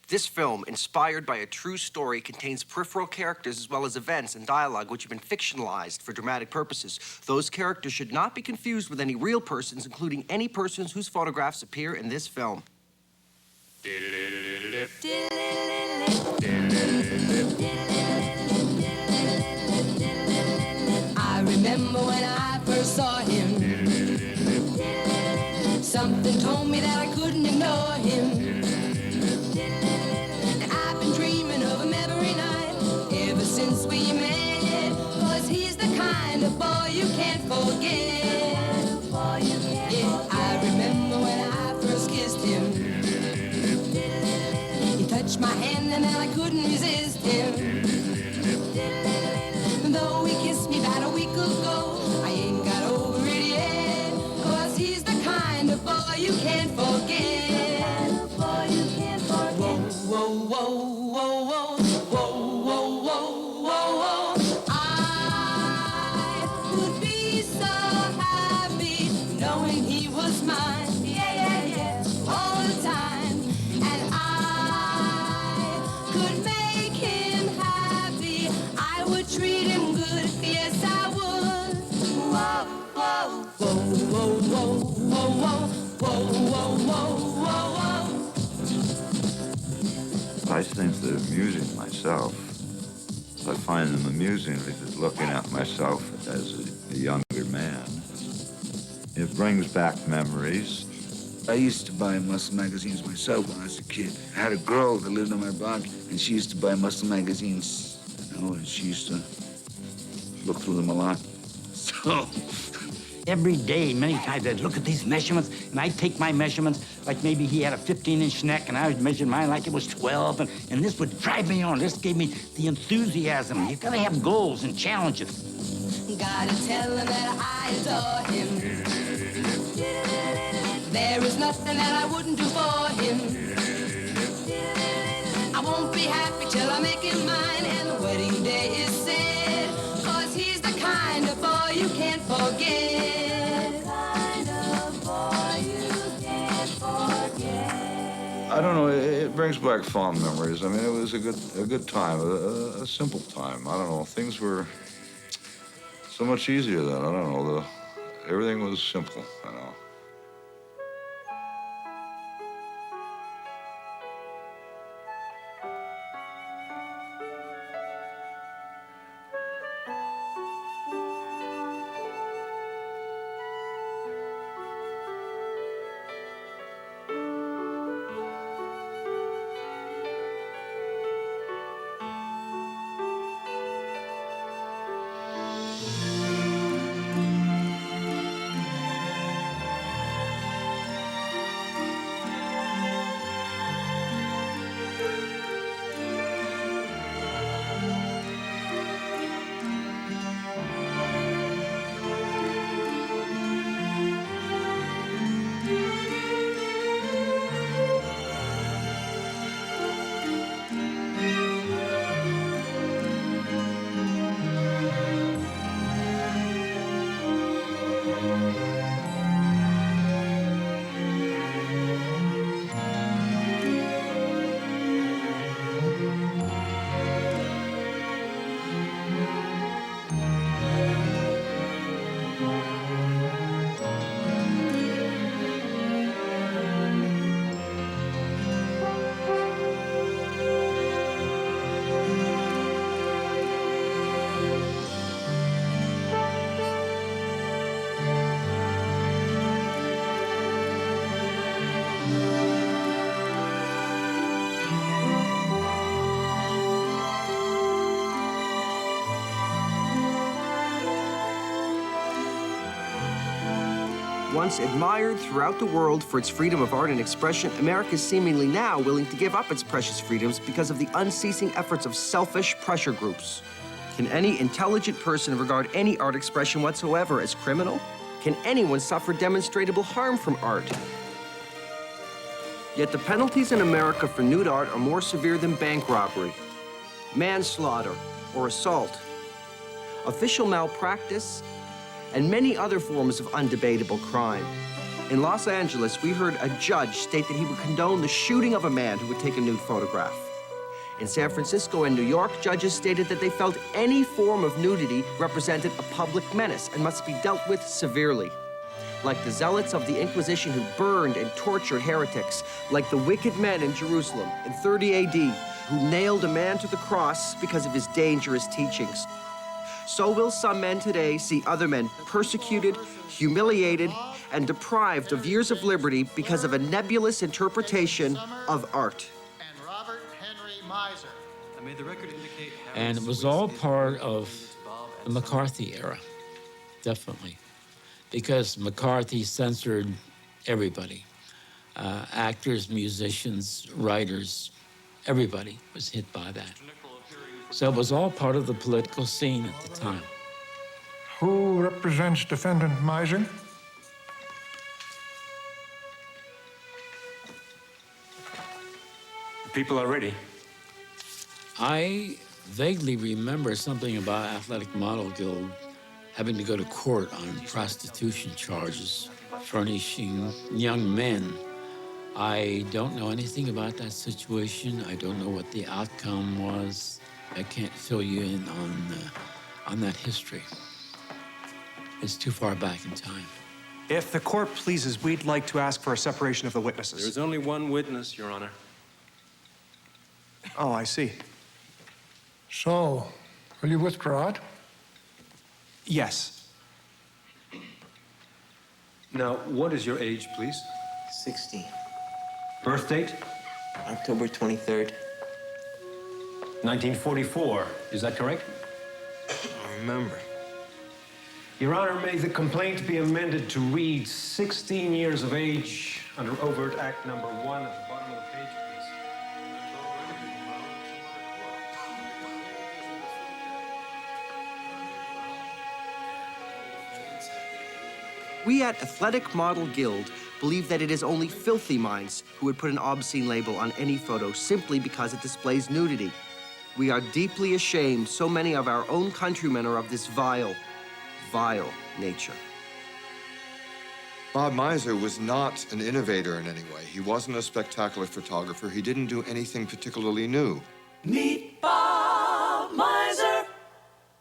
This film, inspired by a true story, contains peripheral characters as well as events and dialogue which have been fictionalized for dramatic purposes. Those characters should not be confused with any real persons, including any persons whose photographs appear in this film. I remember when I first saw him. Something told me that I couldn't ignore him. Since we met, 'cause he's the kind of boy you can't forget. Yeah, I remember when I first kissed him. He touched my hand and then I couldn't resist him. Though he kissed me about a week ago, I ain't got over it yet. 'Cause he's the kind of boy you can't forget. Whoa, whoa, whoa, whoa, whoa. I think they're amusing myself. I find them amusing because looking at myself as a younger man. It brings back memories. I used to buy muscle magazines myself when I was a kid. I had a girl that lived on my block, and she used to buy muscle magazines, and she used to look through them a lot. So every day, many times, I'd look at these measurements, and I'd take my measurements, like maybe he had a 15-inch neck, and I would measure mine like it was 12, and this would drive me on. This gave me the enthusiasm. You've got to have goals and challenges. Gotta tell him that I adore him. There is nothing that I wouldn't do for him. I won't be happy till I make him mine, and the wedding day is set. 'Cause he's the kind of boy you can't forget. I don't know, it brings back fond memories. I mean, it was a good time, a simple time. I don't know, things were so much easier then. I don't know, everything was simple, you know. Once admired throughout the world for its freedom of art and expression, America is seemingly now willing to give up its precious freedoms because of the unceasing efforts of selfish pressure groups. Can any intelligent person regard any art expression whatsoever as criminal? Can anyone suffer demonstrable harm from art? Yet the penalties in America for nude art are more severe than bank robbery, manslaughter, or assault, official malpractice, and many other forms of undebatable crime. In Los Angeles, we heard a judge state that he would condone the shooting of a man who would take a nude photograph. In San Francisco and New York, judges stated that they felt any form of nudity represented a public menace and must be dealt with severely. Like the zealots of the Inquisition who burned and tortured heretics, like the wicked men in Jerusalem in 30 AD who nailed a man to the cross because of his dangerous teachings. So will some men today see other men persecuted, humiliated, and deprived of years of liberty because of a nebulous interpretation of art. And Robert Henry Miser. May the record indicate And it was all part of the McCarthy era, definitely, because McCarthy censored everybody, actors, musicians, writers, everybody was hit by that. So it was all part of the political scene at the time. Who represents defendant Miser? people are ready. I vaguely remember something about Athletic Model Guild having to go to court on prostitution charges, furnishing young men. I don't know anything about that situation. I don't know what the outcome was. I can't fill you in on that history. It's too far back in time. If the court pleases, we'd like to ask for a separation of the witnesses. There's only one witness, Your Honor. Oh, I see. So, will you withdraw it? Yes. Now, what is your age, please? 60. Birth date? October 23rd. 1944. Is that correct? I remember. Your Honor, may the complaint be amended to read 16 years of age under overt act number 1 at the bottom of the page, please. We at Athletic Model Guild believe that it is only filthy minds who would put an obscene label on any photo simply because it displays nudity. We are deeply ashamed so many of our own countrymen are of this vile nature. Bob Miser was not an innovator in any way. He wasn't a spectacular photographer. He didn't do anything particularly new. Meet Bob Miser.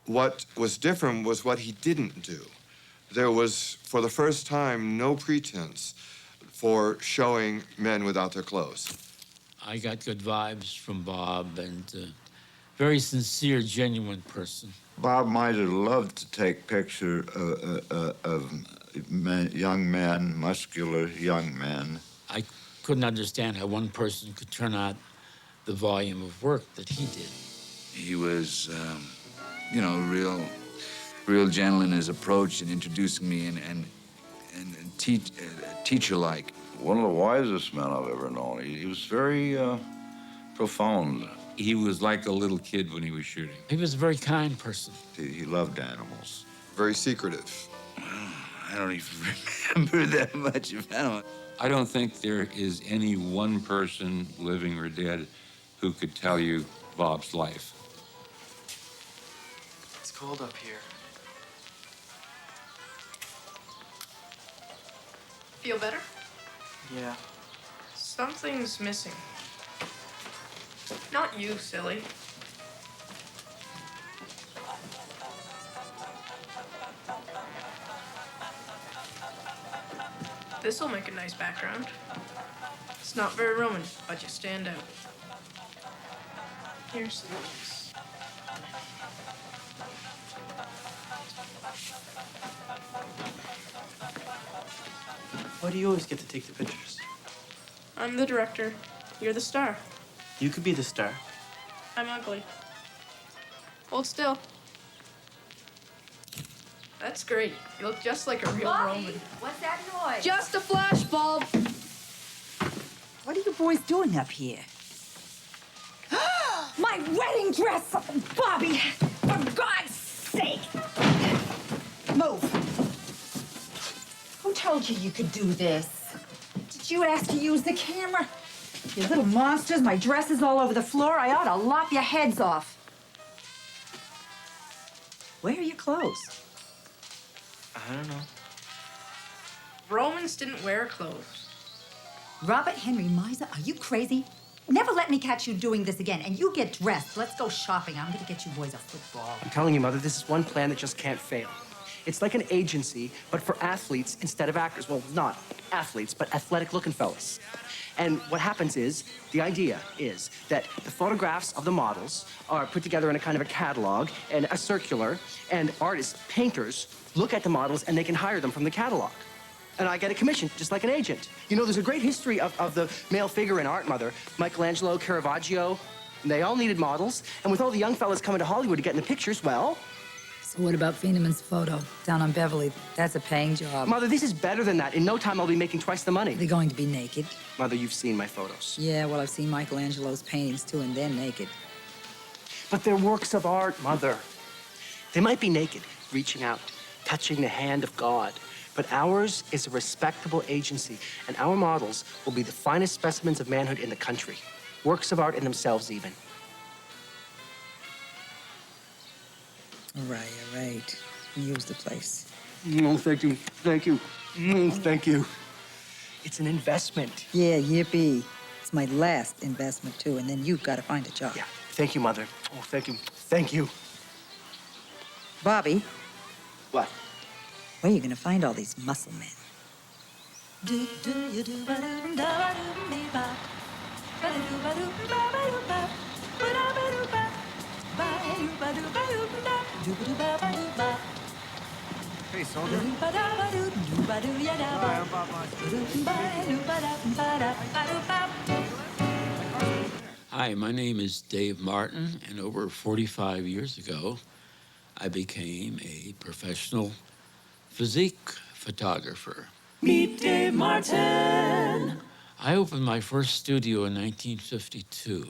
What was different was what he didn't do. There was, for the first time, no pretense for showing men without their clothes. I got good vibes from Bob, and very sincere, genuine person. Bob Miser loved to take pictures of young men, muscular young men. I couldn't understand how one person could turn out the volume of work that he did. He was, real gentle in his approach in introducing me and teacher-like. One of the wisest men I've ever known. He was very profound. He was like a little kid when he was shooting. He was a very kind person. He loved animals. Very secretive. I don't even remember that much about him. I don't think there is any one person, living or dead, who could tell you Bob's life. It's cold up here. Feel better? Yeah. Something's missing. Not you, silly. This'll make a nice background. It's not very Roman, but you stand out. Here's this. Why do you always get to take the pictures? I'm the director. You're the star. You could be the star. I'm ugly. Hold still. That's great. You look just like a real Roman. What's that noise? Just a flashbulb. What are you boys doing up here? My wedding dress! Bobby, for God's sake! Move. Who told you could do this? Did you ask to use the camera? You little monsters, my dress is all over the floor. I ought to lop your heads off. Where are your clothes? I don't know. Romans didn't wear clothes. Robert Henry Miser, are you crazy? Never let me catch you doing this again. And you get dressed. Let's go shopping. I'm gonna get you boys a football. I'm telling you, Mother, this is one plan that just can't fail. It's like an agency, but for athletes instead of actors. Well, not athletes, but athletic-looking fellas. And what happens is, the idea is that the photographs of the models are put together in a kind of a catalog and a circular, and artists, painters, look at the models and they can hire them from the catalog. And I get a commission, just like an agent. You know, there's a great history of the male figure in art, Mother. Michelangelo, Caravaggio, they all needed models. And with all the young fellas coming to Hollywood to get in the pictures, well... So what about Feeneman's photo down on Beverly? That's a paying job. Mother, this is better than that. In no time, I'll be making twice the money. They're going to be naked. Mother, you've seen my photos. Yeah, well, I've seen Michelangelo's paintings, too, and they're naked. But they're works of art, Mother. They might be naked, reaching out, touching the hand of God. But ours is a respectable agency, and our models will be the finest specimens of manhood in the country. Works of art in themselves, even. All right. Use the place. No, thank you. Thank you. Thank you. It's an investment. Yeah, yippee. It's my last investment, too, and then you've got to find a job. Yeah, thank you, Mother. Oh, thank you. Thank you. Bobby, What? where are you going to find all these muscle men? Hey, soldier. Hi, my name is Dave Martin, and over 45 years ago, I became a professional physique photographer. Meet Dave Martin. I opened my first studio in 1952.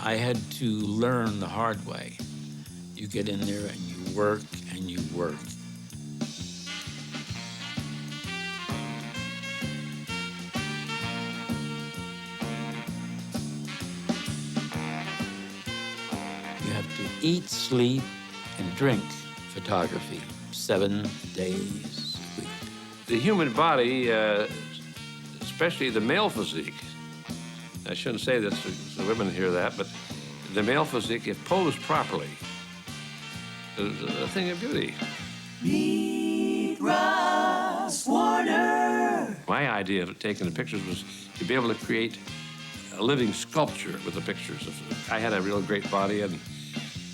I had to learn the hard way. You get in there and you work and you work. You have to eat, sleep, and drink photography 7 days a week. The human body, especially the male physique, I shouldn't say this so the women hear that, but the male physique, if posed properly, is a thing of beauty. Meet Ross Warner. My idea of taking the pictures was to be able to create a living sculpture with the pictures. I had a real great body, and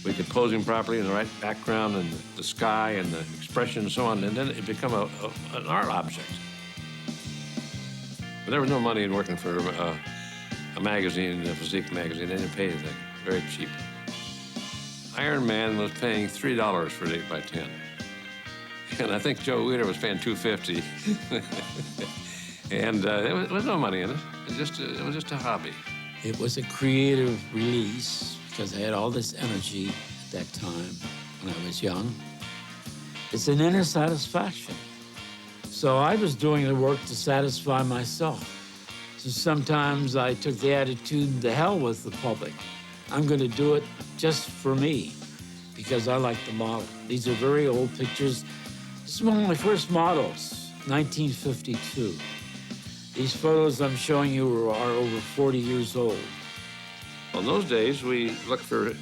we could pose him properly in the right background and the sky and the expression and so on, and then it become an art object. But there was no money in working for a magazine, a physique magazine. They didn't pay anything, very cheap. Iron Man was paying $3 for an 8x10. And I think Joe Weider was paying $2.50. And there was no money in it. It was just a hobby. It was a creative release because I had all this energy at that time when I was young. It's an inner satisfaction. So I was doing the work to satisfy myself. So sometimes I took the attitude, the hell with the public. I'm going to do it just for me because I like the model. These are very old pictures. This is one of my first models, 1952. These photos I'm showing you are over 40 years old. Well, in those days, we looked for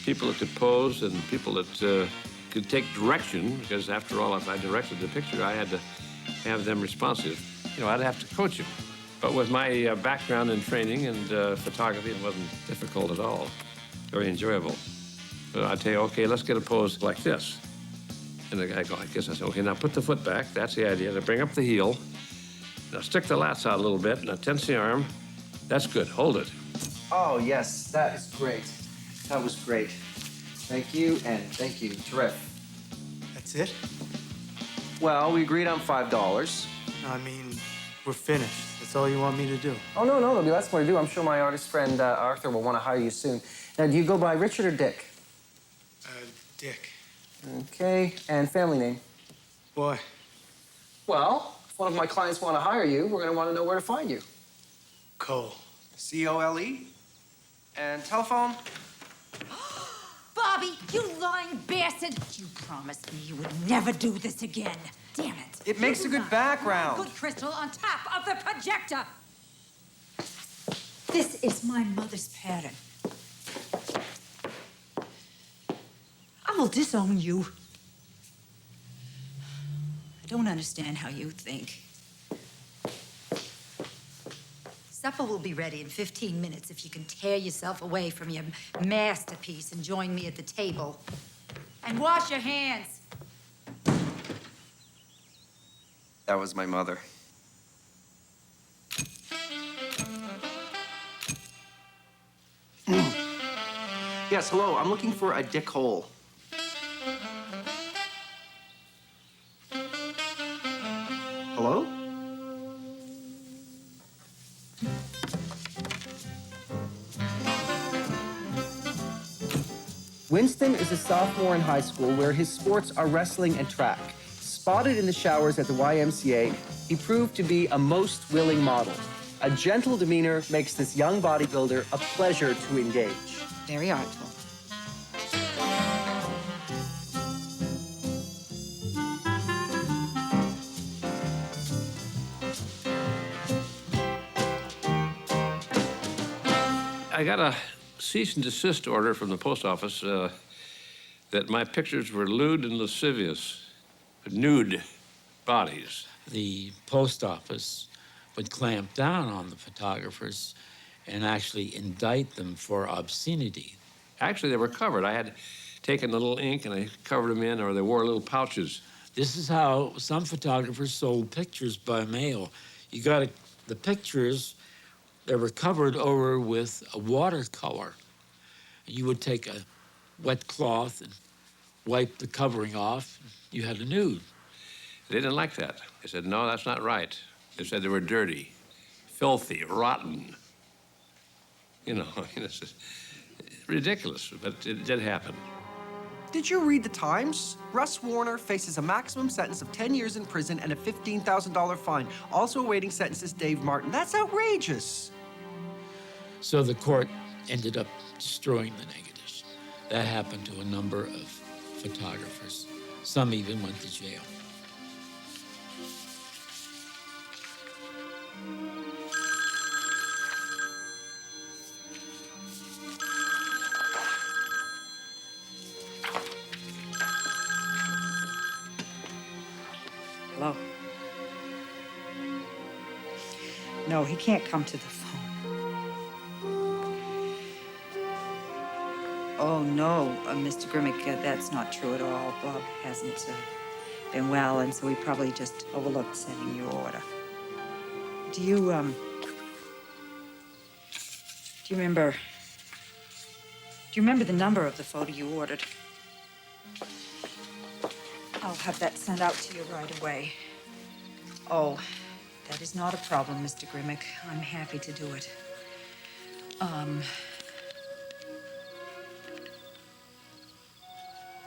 people that could pose and people that could take direction, because after all, if I directed the picture, I had to have them responsive. You know, I'd have to coach them. But with my background in training and photography, it wasn't difficult at all. Very enjoyable. But I'd say, okay, let's get a pose like this. And the guy go like this. I said, okay, now put the foot back. That's the idea. Now bring up the heel. Now stick the lats out a little bit. Now tense the arm. That's good. Hold it. Oh, yes, that is great. That was great. Thank you, and thank you. Terrific. That's it? Well, we agreed on $5. I mean, we're finished. That's all you want me to do. Oh, no, there'll be lots more to do. I'm sure my artist friend Arthur will want to hire you soon. Now, do you go by Richard or Dick? Dick. Okay, and family name? Boy. Well, if one of my clients want to hire you, we're going to want to know where to find you. Cole. C-O-L-E? And telephone? Bobby, you lying bastard! You promised me you would never do this again. Damn it. It makes a good background. Good crystal on top of the projector. This is my mother's pattern. I will disown you. I don't understand how you think. Supper will be ready in 15 minutes if you can tear yourself away from your masterpiece and join me at the table. And wash your hands. That was my mother. Yes, hello. I'm looking for a Dick Hole. Hello? Winston is a sophomore in high school where his sports are wrestling and track. Spotted in the showers at the YMCA, he proved to be a most willing model. A gentle demeanor makes this young bodybuilder a pleasure to engage. Very artful. I got a cease and desist order from the post office that my pictures were lewd and lascivious, nude bodies. The post office would clamp down on the photographers and actually indict them for obscenity. Actually, they were covered. I had taken a little ink and I covered them in, or they wore little pouches. This is how some photographers sold pictures by mail. You got the pictures that were covered over with a watercolor. You would take a wet cloth and wipe the covering off. You had a nude. They didn't like that. They said, no, that's not right. They said they were dirty, filthy, rotten. You know, it's just ridiculous, but it did happen. Did you read the Times? Russ Warner faces a maximum sentence of 10 years in prison and a $15,000 fine. Also awaiting sentence is Dave Martin. That's outrageous. So the court ended up destroying the negatives. That happened to a number of photographers. Some even went to jail. Hello? No, he can't come to the phone. Oh, no, Mr. Grimmick, that's not true at all. Bob hasn't been well, and so he probably just overlooked sending your order. Do you remember the number of the photo you ordered? I'll have that sent out to you right away. Oh, that is not a problem, Mr. Grimmick. I'm happy to do it.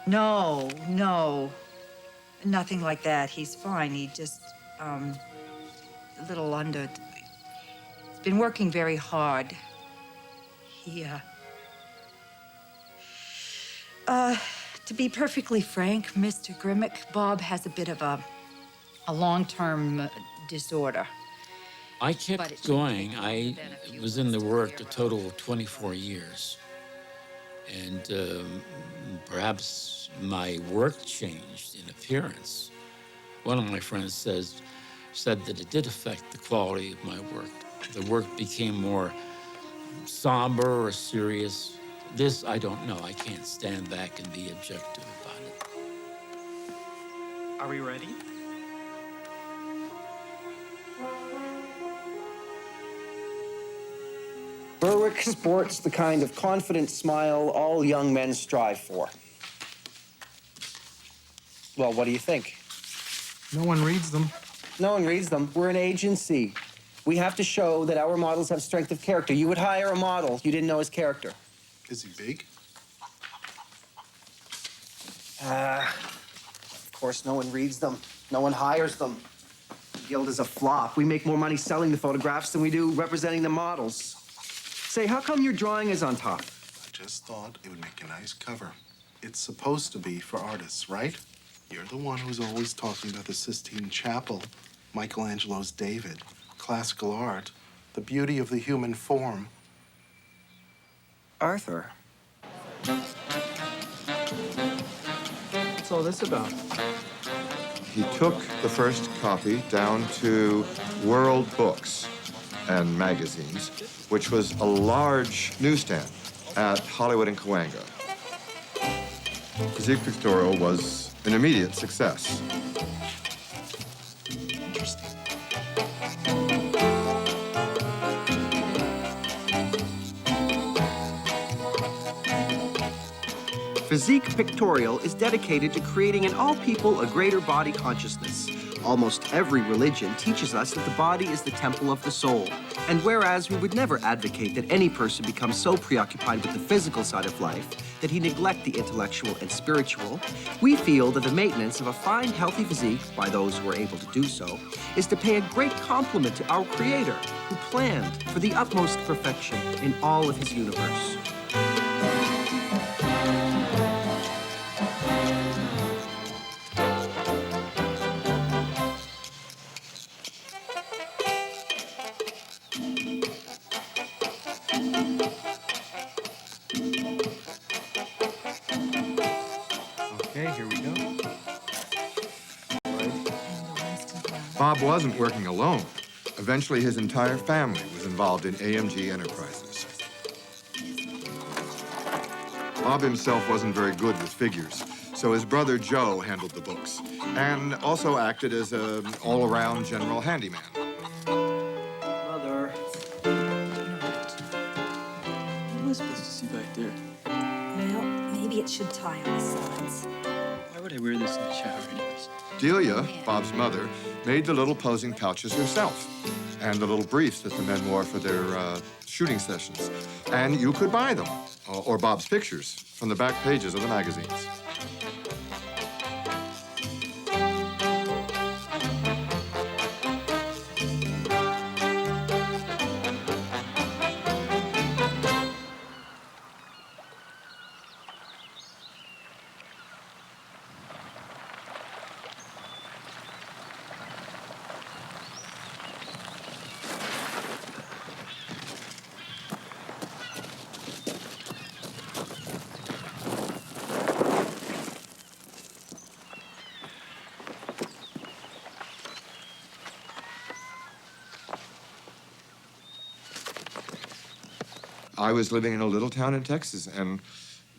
No, nothing like that. He's fine. He just, a little under. He's been working very hard. To be perfectly frank, Mr. Grimmick, Bob has a bit of a long-term disorder. I kept going. I was in the work a total of 24 years. And perhaps my work changed in appearance. One of my friends said that it did affect the quality of my work. The work became more somber or serious. This, I don't know. I can't stand back and be objective about it. Are we ready? Berwick sports the kind of confident smile all young men strive for. Well, what do you think? No one reads them. No one reads them. We're an agency. We have to show that our models have strength of character. You would hire a model you didn't know his character. Is he big? Of course, no one reads them. No one hires them. The guild is a flop. We make more money selling the photographs than we do representing the models. Say, how come your drawing is on top? I just thought it would make a nice cover. It's supposed to be for artists, right? You're the one who's always talking about the Sistine Chapel, Michelangelo's David, classical art, the beauty of the human form. Arthur. What's all this about? He took the first copy down to World Books and Magazines, which was a large newsstand at Hollywood and Cahuenga. Physique Pictorial was an immediate success. Physique Pictorial is dedicated to creating in all people a greater body consciousness. Almost every religion teaches us that the body is the temple of the soul. And whereas we would never advocate that any person become so preoccupied with the physical side of life that he neglect the intellectual and spiritual, we feel that the maintenance of a fine, healthy physique, by those who are able to do so, is to pay a great compliment to our Creator, who planned for the utmost perfection in all of his universe. Okay, here we go. Bob wasn't working alone. Eventually, his entire family was involved in AMG Enterprises. Bob himself wasn't very good with figures, so his brother Joe handled the books and also acted as an all-around general handyman. Mother. What am I supposed to see back there? Well, maybe it should tie on the sides. Why would I wear this in the shower anyways? Delia, Bob's mother, made the little posing pouches herself and the little briefs that the men wore for their shooting sessions. And you could buy them, or Bob's pictures, from the back pages of the magazines. I was living in a little town in Texas, and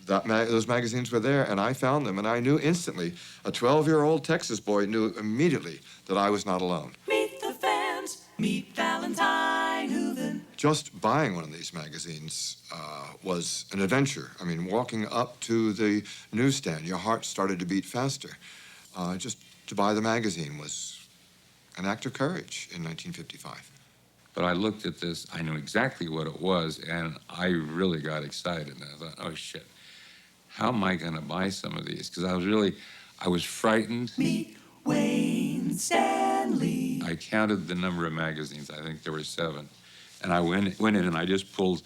those magazines were there, and I found them, and I knew instantly. A 12-year-old Texas boy knew immediately that I was not alone. Meet the fans, meet Valentine Hooven. Just buying one of these magazines was an adventure. I mean, walking up to the newsstand, your heart started to beat faster. Just to buy the magazine was an act of courage in 1955. But I looked at this, I knew exactly what it was, and I really got excited. And I thought, oh, shit, how am I going to buy some of these? Because I was frightened. Meet Wayne Stanley. I counted the number of magazines. I think there were 7. And I went in and I just pulled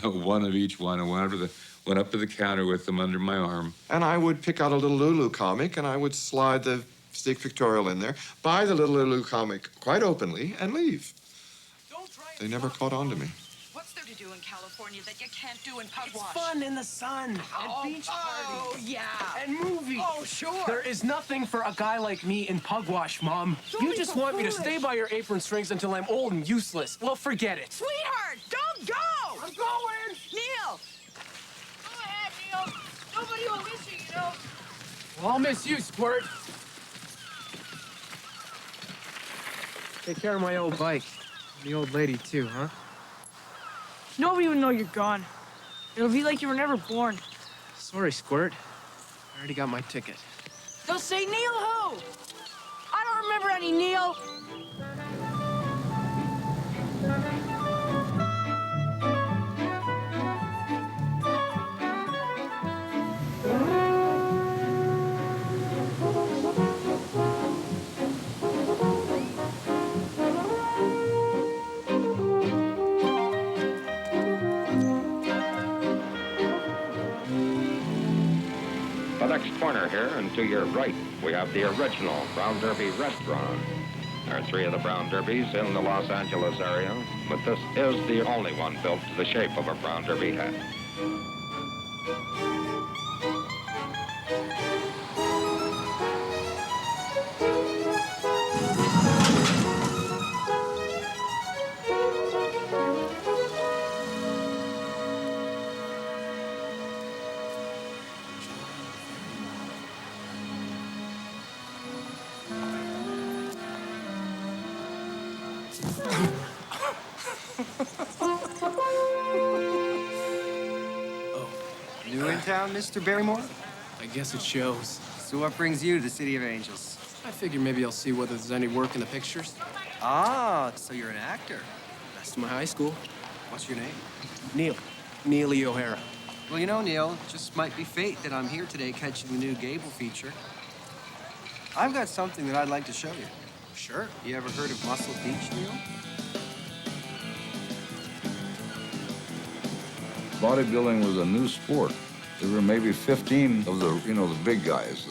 one of each one and went up to the counter with them under my arm. And I would pick out a little Lulu comic, and I would slide the Physique Pictorial in there, buy the little Lulu comic quite openly, and leave. They never caught on to me. What's there to do in California that you can't do in Pugwash? It's fun in the sun, and beach parties. Oh, yeah. And movies. Oh, sure. There is nothing for a guy like me in Pugwash, Mom. You just want me to stay by your apron strings until I'm old and useless. Well, forget it. Sweetheart, don't go! I'm going! Neil! Go ahead, Neil. Nobody will miss you, you know. Well, I'll miss you, Squirt. Take care of my old bike. And the old lady, too, huh? Nobody will know you're gone. It'll be like you were never born. Sorry, Squirt. I already got my ticket. They'll say Neil who? remember any, Neil? The next corner here, and to your right, we have the original Brown Derby restaurant. There are 3 of the Brown Derbies in the Los Angeles area, but this is the only one built to the shape of a Brown Derby hat. New in town, Mr. Barrymore? I guess it shows. So what brings you to the City of Angels? I figure maybe I'll see whether there's any work in the pictures. Ah, so you're an actor. Best of my high school. What's your name? Neil. Neely O'Hara. Well, you know, Neil, it just might be fate that I'm here today catching the new Gable feature. I've got something that I'd like to show you. Sure. You ever heard of Muscle Beach, Neil? Bodybuilding was a new sport. There were maybe 15 of the, the big guys.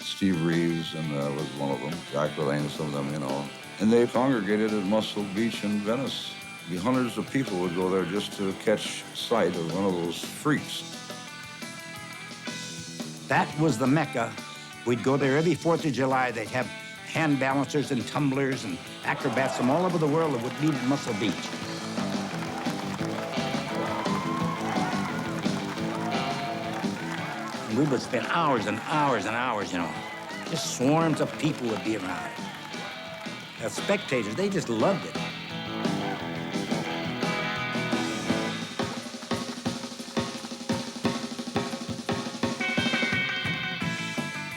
Steve Reeves was one of them. Jack LaLanne, some of them, And they congregated at Muscle Beach in Venice. Hundreds of people would go there just to catch sight of one of those freaks. That was the Mecca. We'd go there every 4th of July. They'd have hand balancers and tumblers and acrobats from all over the world that would meet at Muscle Beach. And we would spend hours and hours and hours, Just swarms of people would be around. The spectators, they just loved it.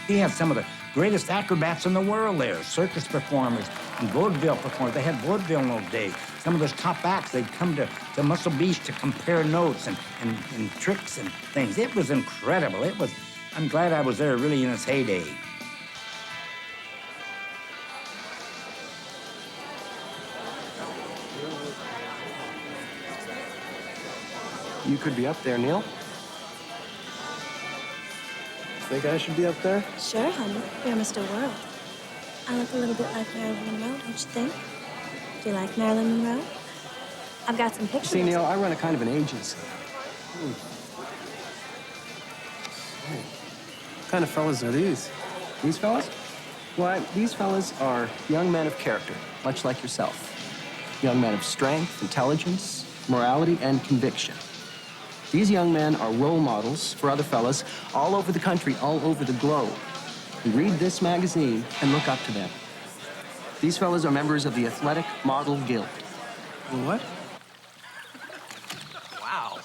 We had some of the greatest acrobats in the world there, circus performers and vaudeville performers. They had vaudeville in those days. Some of those top acts, they'd come to Muscle Beach to compare notes and tricks and things. It was incredible. I'm glad I was there really in its heyday. You could be up there, Neil. Think I should be up there? Sure, honey. You're Mr. World. I look a little bit like Marilyn Monroe, don't you think? Do you like Marilyn Monroe? I've got some pictures. See, Neil, I run a kind of an agency. What kind of fellas are these? These fellas? Why, these fellas are young men of character, much like yourself. Young men of strength, intelligence, morality, and conviction. These young men are role models for other fellas all over the country, all over the globe, who read this magazine and look up to them. These fellas are members of the Athletic Model Guild. What? Wow.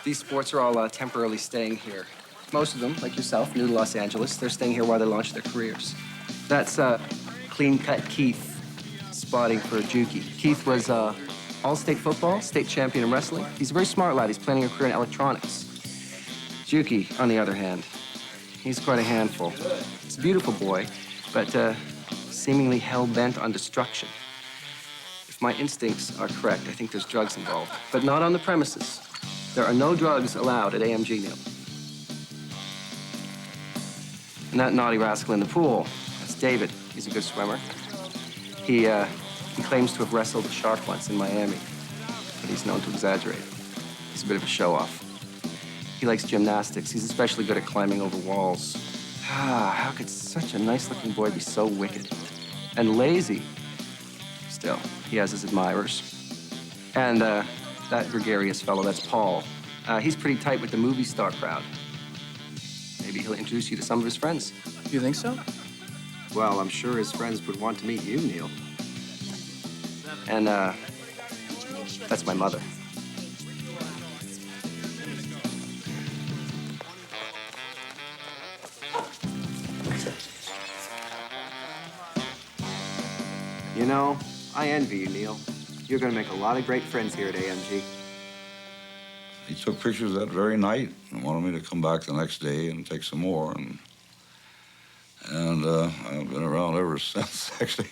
These sports are all temporarily staying here. Most of them, like yourself, new to Los Angeles. They're staying here while they launch their careers. That's clean-cut Keith spotting for Juki. Keith was all-state football, state champion in wrestling. He's a very smart lad. He's planning a career in electronics. Juki, on the other hand, he's quite a handful. He's a beautiful boy, but seemingly hell-bent on destruction. If my instincts are correct, I think there's drugs involved, but not on the premises. There are no drugs allowed at AMG, Neil. And that naughty rascal in the pool, that's David. He's a good swimmer. He claims to have wrestled a shark once in Miami, but he's known to exaggerate. He's a bit of a show-off. He likes gymnastics. He's especially good at climbing over walls. How could such a nice-looking boy be so wicked? And lazy. Still, he has his admirers. And that gregarious fellow, that's Paul. He's pretty tight with the movie star crowd. Maybe he'll introduce you to some of his friends. You think so? Well, I'm sure his friends would want to meet you, Neil. And, that's my mother. You know, I envy you, Neil. You're gonna make a lot of great friends here at AMG. He took pictures that very night and wanted me to come back the next day and take some more. And I've been around ever since, actually.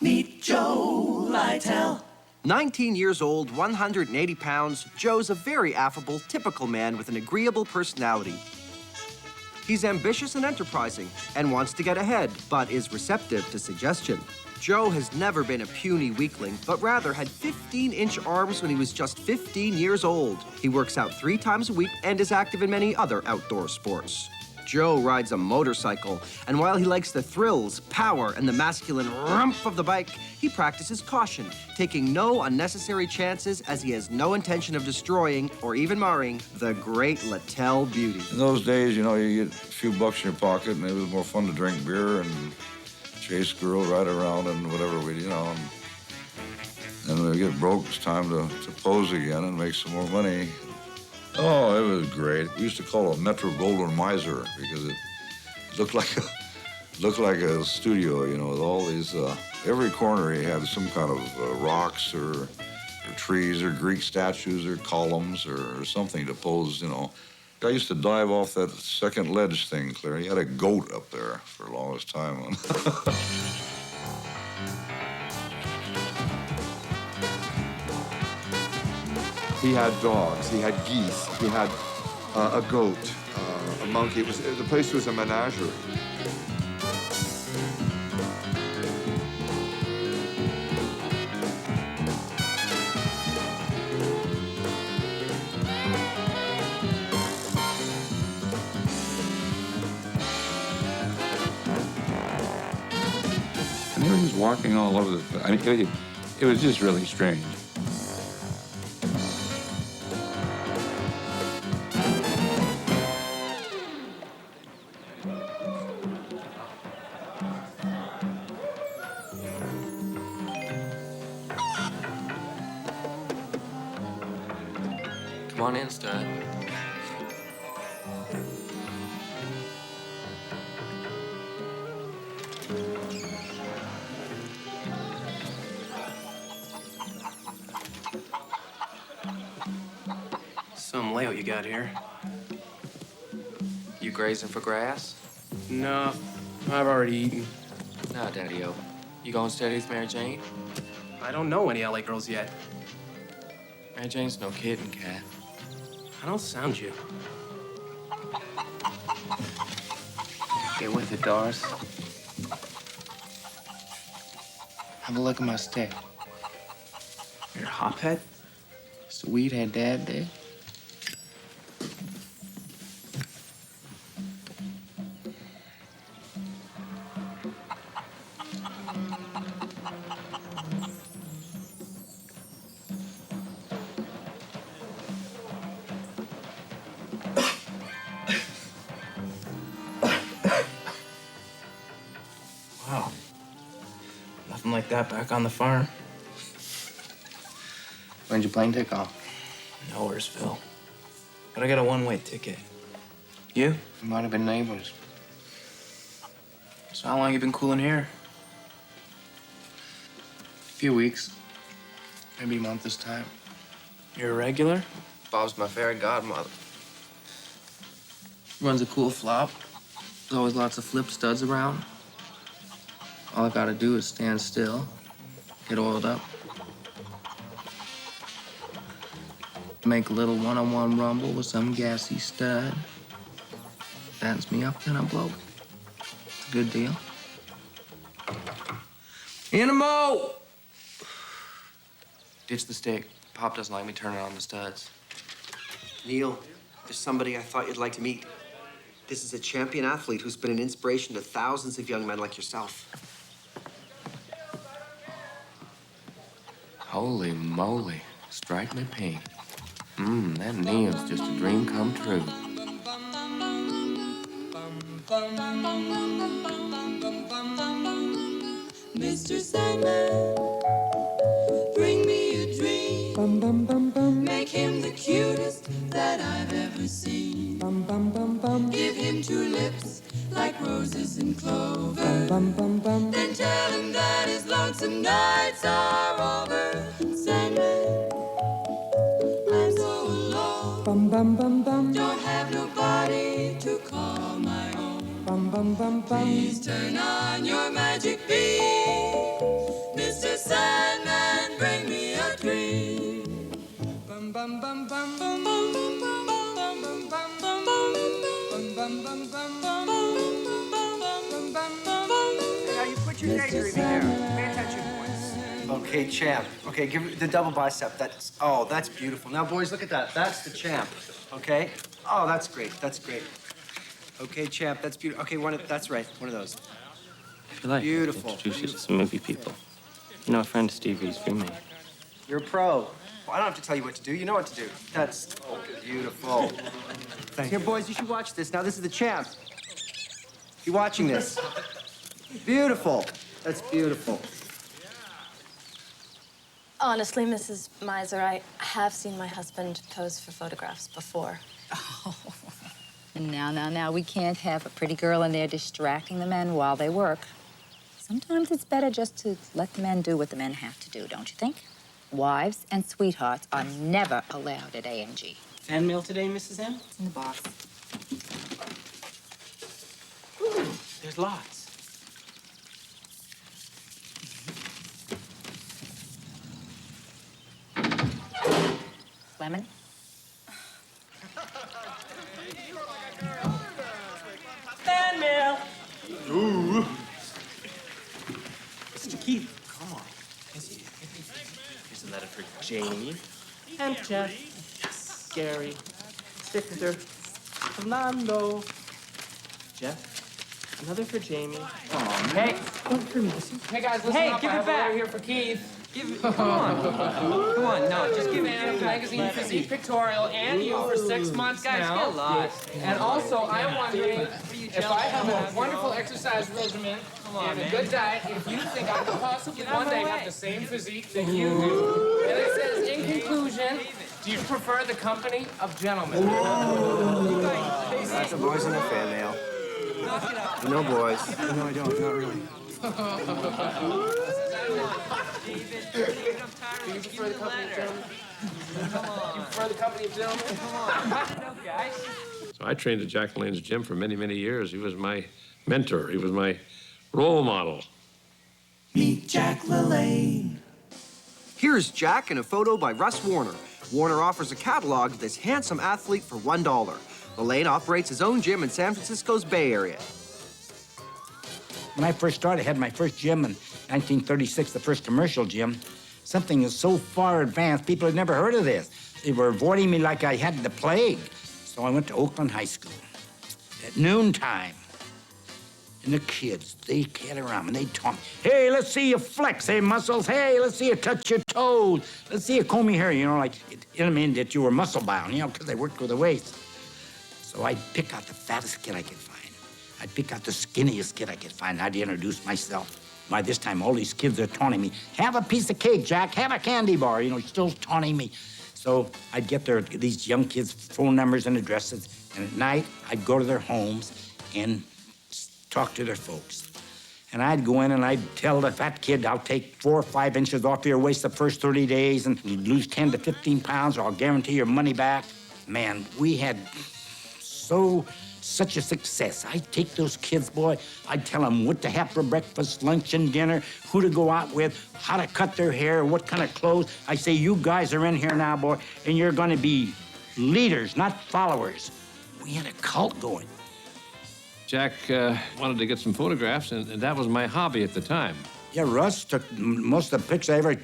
Meet Joe Lytle. 19 years old, 180 pounds, Joe's a very affable, typical man with an agreeable personality. He's ambitious and enterprising and wants to get ahead, but is receptive to suggestion. Joe has never been a puny weakling, but rather had 15-inch arms when he was just 15 years old. He works out 3 times a week and is active in many other outdoor sports. Joe rides a motorcycle, and while he likes the thrills, power, and the masculine rump of the bike, he practices caution, taking no unnecessary chances as he has no intention of destroying or even marring the great Littell beauty. In those days, you know, you get a few bucks in your pocket, and it was more fun to drink beer and chase girls, ride around, and whatever we, you know. And when we get broke, it's time to pose again and make some more money. Oh, it was great. We used to call it a Metro Golden Miser because it looked like a studio, you know, with all these. Every corner he had some kind of rocks or trees or Greek statues or columns or something to pose, you know. I used to dive off that second ledge thing, Claire. He had a goat up there for the longest time. He had dogs, he had geese, he had a goat, a monkey. The place was a menagerie. And they were just walking all over the place. I mean, it was just really strange. Come on in, stud. Some layout you got here. You grazing for grass? No, I've already eaten. Nah, Daddy-o. You going steady with Mary Jane? I don't know any LA girls yet. Mary Jane's no kidding, cat. I don't sound you. Get with it, Doris. Have a look at my stick. You're a hophead? It's the weed head Dad did. Wow. Nothing like that back on the farm. When'd your plane take off? Nowheresville. But I got a one-way ticket. You? We might have been neighbors. So how long you been cooling here? A few weeks. Maybe a month this time. You're a regular? Bob's my fairy godmother. Runs a cool flop. There's always lots of flip studs around. All I gotta do is stand still, get oiled up, make a little one-on-one rumble with some gassy stud. Fattens me up, then I blow. It's a good deal. Animo! Ditch the stick. Pop doesn't like me turning on the studs. Neil, there's somebody I thought you'd like to meet. This is a champion athlete who's been an inspiration to thousands of young men like yourself. Holy moly. Strike me pink. That Neil's just a dream come true. Mr. Sandman, bring me a dream. Make him the cutest that I've ever seen. Give him 2 lips like roses and clover. Then tell him that his lonesome nights are over, Sandman, I'm so alone. Bum bum bum bum. Don't have nobody to call my own. Bum bum bum bum. Please turn on your magic beam, Mr. Sandman, bring me a dream. Bum bum bum bum bum bum bum bum bum bum bum bum bum bum bum bum. Now you put your daydreaming there. Pay attention, boys. Okay, champ. Okay, give me the double bicep. That's beautiful. Now, boys, look at that. That's the champ. Okay? Oh, that's great. That's great. Okay, champ. That's beautiful. Okay, that's right. One of those. If you like, Beautiful. introduce you to some movie people. You know, a friend of Stevie's roommate. You're a pro. Well, I don't have to tell you what to do. You know what to do. That's beautiful. Here, boys, you should watch this. Now, this is the champ. You watching this? Beautiful. That's beautiful. Honestly, Mrs. Miser, I have seen my husband pose for photographs before. Oh. Now, we can't have a pretty girl in there distracting the men while they work. Sometimes it's better just to let the men do what the men have to do, don't you think? Wives and sweethearts are never allowed at A&G. Fan mail today, Mrs. M? It's in the box. Ooh, there's lots. Lemon? Fan mail! Ooh. Mr. Keith, come on. Here's a letter for Jamie. And Jeff. Gary. Victor. Fernando. Jeff. Another for Jamie. Oh, hey. Hey guys, listen up. Give I it have a back. letter here for Keith. Come on. Come on, no, just give Fan of it the magazine Physique Pictorial and you for 6 months Guys, now. get a lot. And also, I'm wondering if I have a wonderful exercise regimen and a good diet, if you think I could possibly one day have the same physique that you do. And it says, in conclusion, do you prefer the company of gentlemen? That's the boys in the fan mail. No, boys. No, I don't. Not really. Do you prefer the company of gentlemen? You prefer the company of gentlemen? Come on. Guys. So I trained at Jack LaLanne's gym for many, many years. He was my mentor. He was my role model. Meet Jack LaLanne. Here's Jack in a photo by Russ Warner. Warner offers a catalog of this handsome athlete for $1. LaLanne operates his own gym in San Francisco's Bay Area. When I first started, I had my first gym in 1936, the first commercial gym. Something is so far advanced, people had never heard of this. They were avoiding me like I had the plague. So I went to Oakland High School. At noontime, and the kids, they get around and they taught me, hey, let's see you flex, hey, muscles. Hey, let's see you touch your toes. Let's see you comb your hair, you know, like, it didn't mean that you were muscle bound, you know, because I worked with the weights. So I'd pick out the fattest kid I could find. I'd pick out the skinniest kid I could find. I'd introduce myself. By this time, all these kids are taunting me. Have a piece of cake, Jack. Have a candy bar. You know, still taunting me. So I'd get these young kids' phone numbers and addresses, and at night, I'd go to their homes and talk to their folks. And I'd go in and I'd tell the fat kid, I'll take 4 or 5 inches off your waist the first 30 days, and you'd lose 10 to 15 pounds, or I'll guarantee your money back. Man, we had such a success. I'd take those kids, boy, I'd tell them what to have for breakfast, lunch, and dinner, who to go out with, how to cut their hair, what kind of clothes. I say, you guys are in here now, boy, and you're gonna be leaders, not followers. We had a cult going. Jack wanted to get some photographs, and that was my hobby at the time. Yeah, Russ took most of the pictures I ever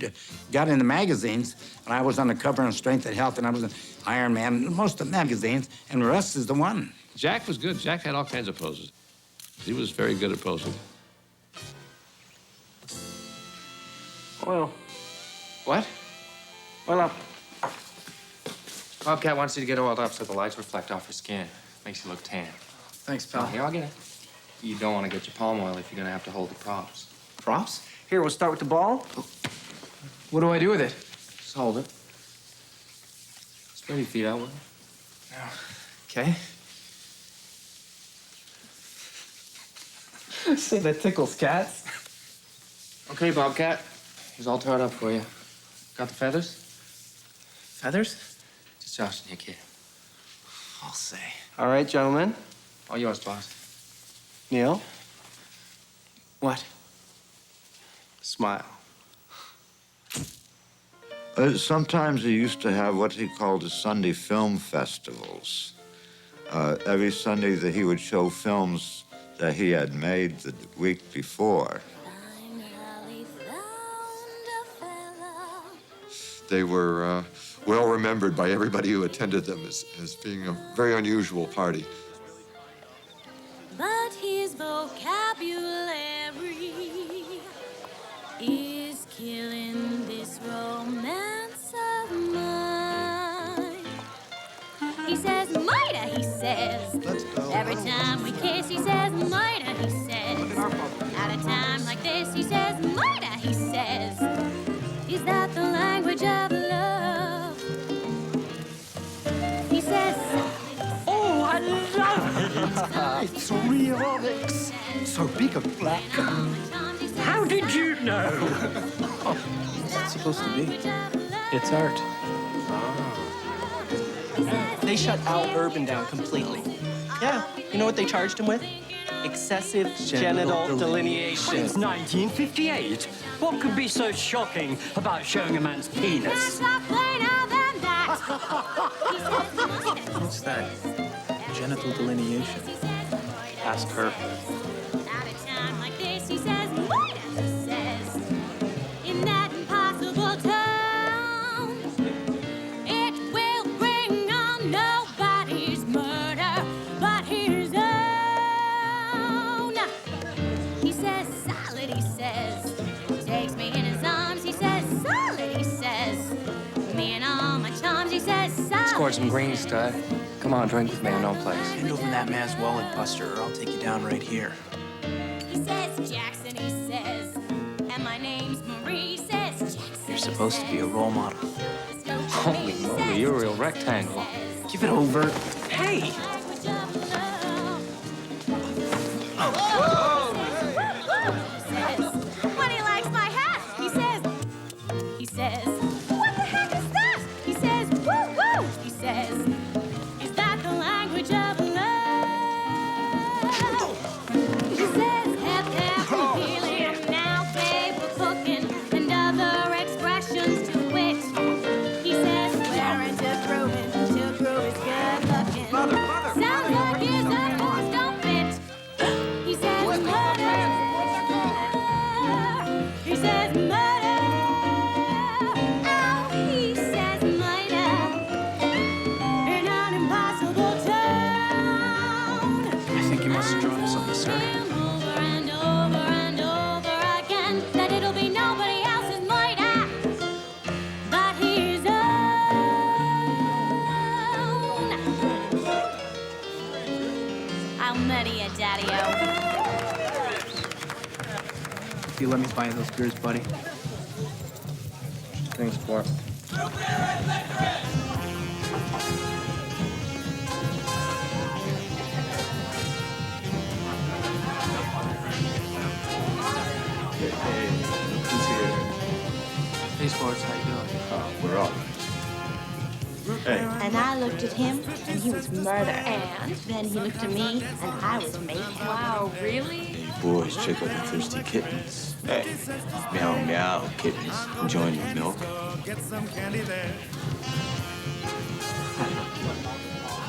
got in the magazines. And I was on the cover on Strength and Health, and I was an Iron Man, most of the magazines, and Russ is the one. Jack was good. Jack had all kinds of poses. He was very good at posing. Oil. What? Oil up. Bobcat wants you to get oiled up so the lights reflect off your skin. Makes you look tan. Thanks, pal. Here, I'll get it. You don't want to get your palm oil if you're gonna have to hold the props. Props? Here, we'll start with the ball. What do I do with it? Just hold it. Spread your feet out with it. Okay. Say that tickles cats. Okay, Bobcat. He's all tarred up for you. Got the feathers? Feathers? Just joshing you, kid. I'll say. All right, gentlemen. All yours, boss. Neil? What? Smile. Sometimes he used to have what he called the Sunday film festivals. Every Sunday that he would show films that he had made the week before. They were well remembered by everybody who attended them as being a very unusual party. But his vocabulary is killing this romance of mine. He says, "Mida," he says. Every time we kiss, he says, "Mida," he says. At a time like this, he says, "Mida," he says. Is that the language of love? He says, Oh, I love it. It's real onyx. So big and black. How did you know? What's it supposed to be? It's art. They shut Al Urban down completely. Yeah, you know what they charged him with? Excessive genital delineation. It's 1958. What could be so shocking about showing a man's penis? What's that? Genital delineation. Ask her. at a time like this, he says, "Mida," he says. In that impossible town, it will bring on nobody's murder but his own. He says, "Solid," he says. Takes me in his arms, he says, "Solid," he says. Me and all my charms, he says, "Solid." Scored some green, stud. Come on, drink with me or no place. Hand over that man's wallet, Buster, or I'll take you down right here. He says, "Jackson," he says. And my name's Marie, says Jackson. You're supposed to be a role model. Holy moly, you're a real rectangle. Give it over. Hey! When he likes my hat, he says, "What the heck is that?" He says, "Woo, woo," he says. Is that the language of love? He says, "Hep, hep, helium, now, babe, we're cooking," and other expressions to wit. He says, "Swearing to prove it, till prove it's good looking." Sounds like his voice don't fit. He says, "Murder." He says, "Murder." Oh, he says, "Murder." In an impossible town. I think you must have dropped something, sir. Over and over and over again, that it'll be nobody else's murder but his own. I'll murder you, Daddy-O. You let me buy those beers, buddy. Thanks, Bart. Who's here? Hey, Sports, how you doing? We're all right. And I looked at him, and he was murder. And then he looked at me, and I was mayhem. Wow, really? Hey, boys, check out the thirsty kittens. Hey, meow, meow, kittens. Enjoying your milk?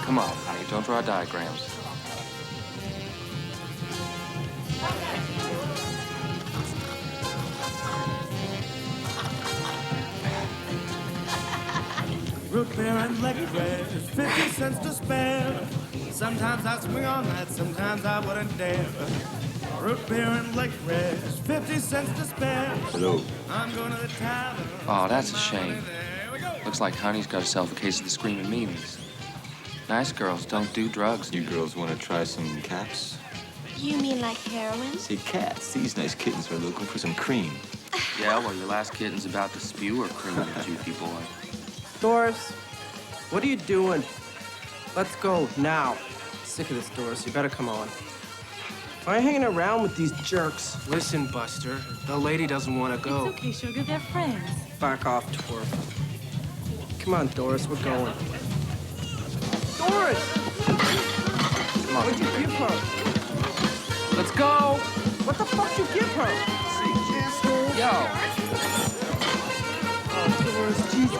Come on, honey, don't draw diagrams. Root beer and licorice, 50 cents to spare. Sometimes I swing on that, sometimes I wouldn't dare. Root beer and licorice, 50 cents to spare. Hello. I'm going to the tavern. Oh, that's a shame. Looks like Honey's got herself a case of the screaming meanies. Nice girls don't do drugs. You girls want to try some caps? You mean like heroin? Say cats. These nice kittens are looking for some cream. Yeah, well, your last kitten's about to spew her cream at you, boy. Doris, what are you doing? Let's go now. Sick of this, Doris. You better come on. Why are you hanging around with these jerks? Listen, Buster, the lady doesn't want to go. It's okay, sugar. They're friends. Back off, twerp. Come on, Doris, we're going. Doris! Come on. What'd you give her? Let's go. What the fuck you give her? Yo. Oh, Doris, Jesus.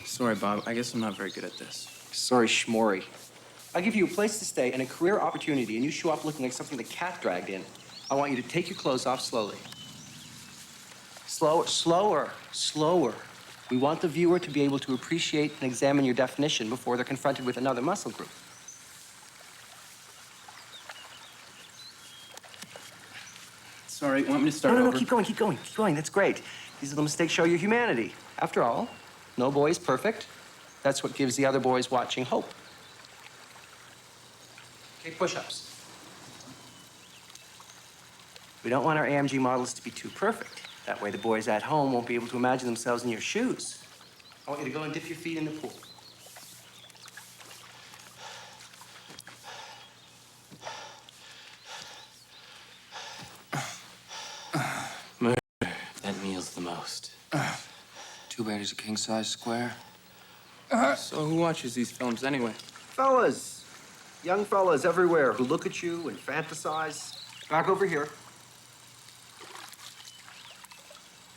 Sorry, Bob. I guess I'm not very good at this. Sorry, Schmorry. I give you a place to stay and a career opportunity, and you show up looking like something the cat dragged in. I want you to take your clothes off slowly. Slower. We want the viewer to be able to appreciate and examine your definition before they're confronted with another muscle group. Sorry, want me to start No, over? keep going. That's great. These little mistakes show your humanity. After all, no boy is perfect. That's what gives the other boys watching hope. Okay, push-ups. We don't want our AMG models to be too perfect. That way the boys at home won't be able to imagine themselves in your shoes. I want you to go and dip your feet in the pool. That meal's the most. Too bad he's a king-size square. So who watches these films anyway? Fellas, young fellas everywhere who look at you and fantasize. Back over here.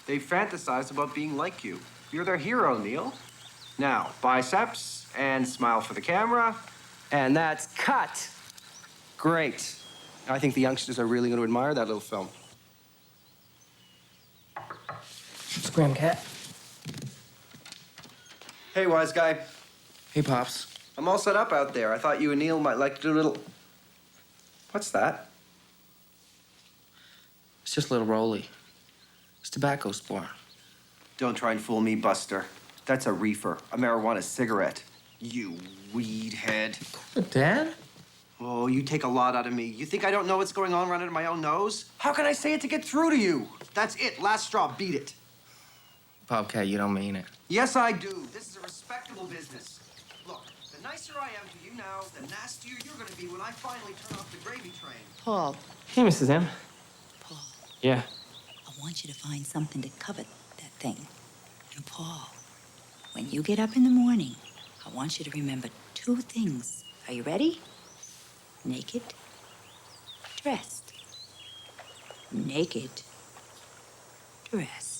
They fantasize about being like you. You're their hero, Neil. Now, biceps and smile for the camera. And that's cut. Great. I think the youngsters are really going to admire that little film. Scram cat. Hey, wise guy. Hey, Pops. I'm all set up out there. I thought you and Neil might like to do a little... What's that? It's just a little rolly. It's tobacco spore. Don't try and fool me, Buster. That's a reefer, a marijuana cigarette. You weed head. Dad? Oh, you take a lot out of me. You think I don't know what's going on right under my own nose? How can I say it to get through to you? That's it. Last straw. Beat it. Bobcat, you don't mean it. Yes, I do. This is a respectable business. Look, the nicer I am to you now, the nastier you're going to be when I finally turn off the gravy train. Paul, Hey, Mrs. M. Paul, Yeah. I want you to find something to cover that thing. And Paul, when you get up in the morning, I want you to remember 2 things. Are you ready? Naked, dressed. Naked, dressed.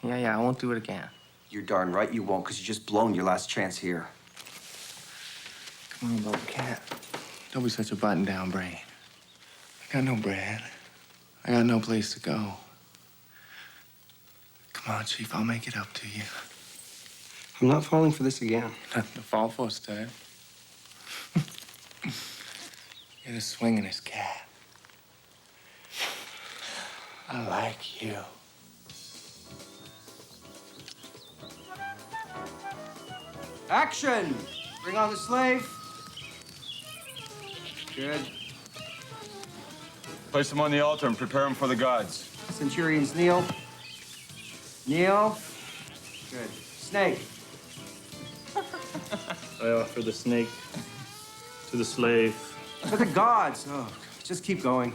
Yeah, I won't do it again. You're darn right you won't, because you just blown your last chance here. Come on, Bobcat. Don't be such a button-down brain. I got no bread. I got no place to go. Come on, Chief, I'll make it up to you. I'm not falling for this again. Nothing to fall for, Stud. Get a swing in his cat. I like you. Action! Bring on the slave. Good. Place them on the altar and prepare them for the gods. Centurions, kneel. Kneel. Good. Snake. I offer the snake to the slave. For the gods. Oh, just keep going.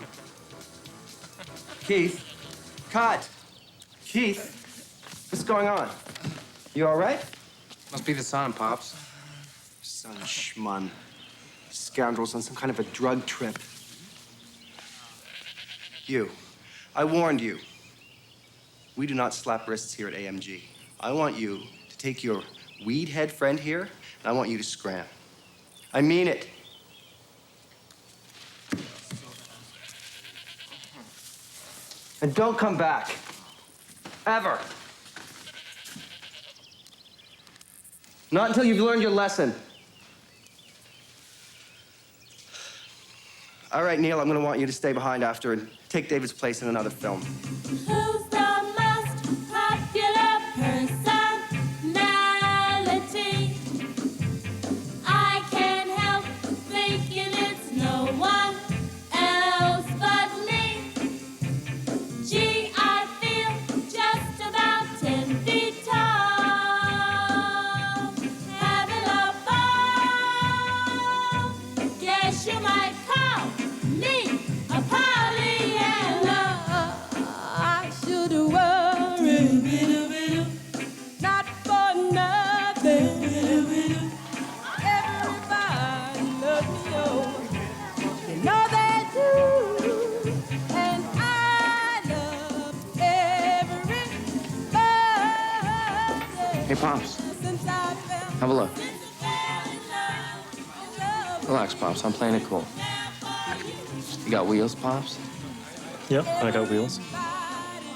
Keith. Cut. Keith. What's going on? You all right? Must be the sun, Pops. Son of schmun. Scoundrels on some kind of a drug trip. You. I warned you. We do not slap wrists here at AMG. I want you to take your weed head friend here, and I want you to scram. I mean it. And don't come back. Ever. Not until you've learned your lesson. All right, Neil, I'm going to want you to stay behind after and take David's place in another film. Who's the most popular personality? I can't help thinking it's no one else but me. Gee, I feel just about 10 feet tall. guess you might call me a Pollyanna. I should worry, not for nothing. Everybody loves me, oh, you know they do. And I love everybody. Hey, Pops. Since I fell Have a look. in love. Relax, Pops. I'm playing it cool. You got wheels, Pops? Yep, I got wheels.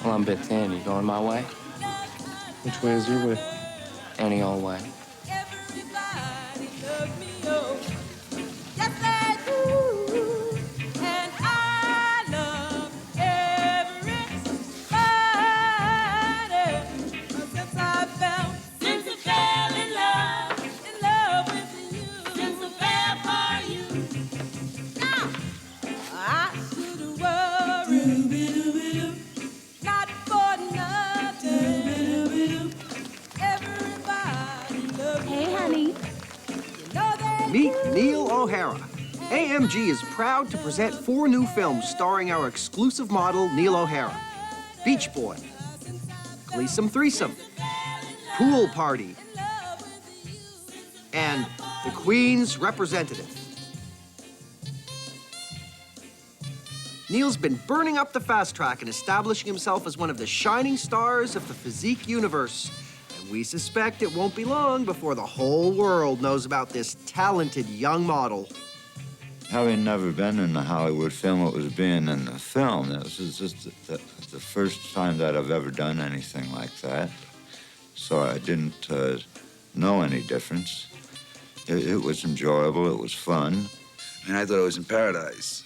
Well, I'm a bit thin. You going my way? Which way is your way? Any old way. Everybody loves me, oh, yes they do. And I love everybody. Since I fell in love with you, since I fell for you. Now I should worry, not for nothing. Everybody loves me. Hey, honey. Meet Neil O'Hara. AMG is proud to present 4 new films starring our exclusive model, Neil O'Hara. Beach Boy, Gleesome Threesome, Pool Party, and The Queen's Representative. Neil's been burning up the fast track and establishing himself as one of the shining stars of the physique universe. And we suspect it won't be long before the whole world knows about this talented young model. Having never been in a Hollywood film, it was being in a film. This is just the first time that I've ever done anything like that. So I didn't know any difference. It was enjoyable, it was fun. And I thought I was in paradise.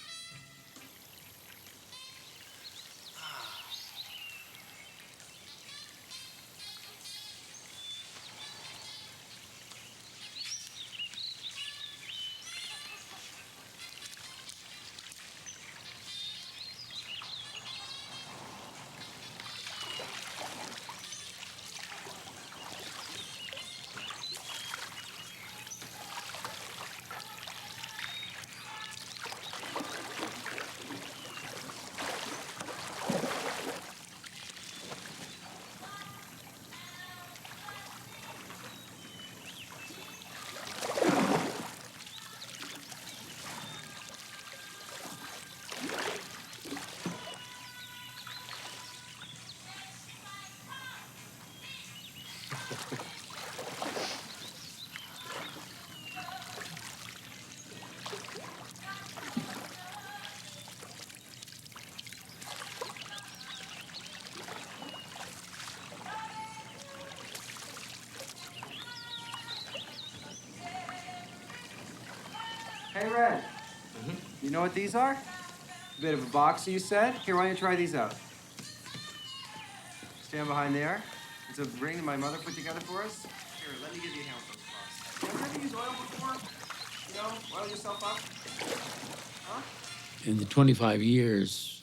Hey, Red. You know what these are? A bit of a boxer, you said? Here, why don't you try these out? Stand behind there. It's a ring that my mother put together for us. Here, let me give you a hand with those gloves. Have you ever used oil before? You know, oil yourself up? Huh? In the 25 years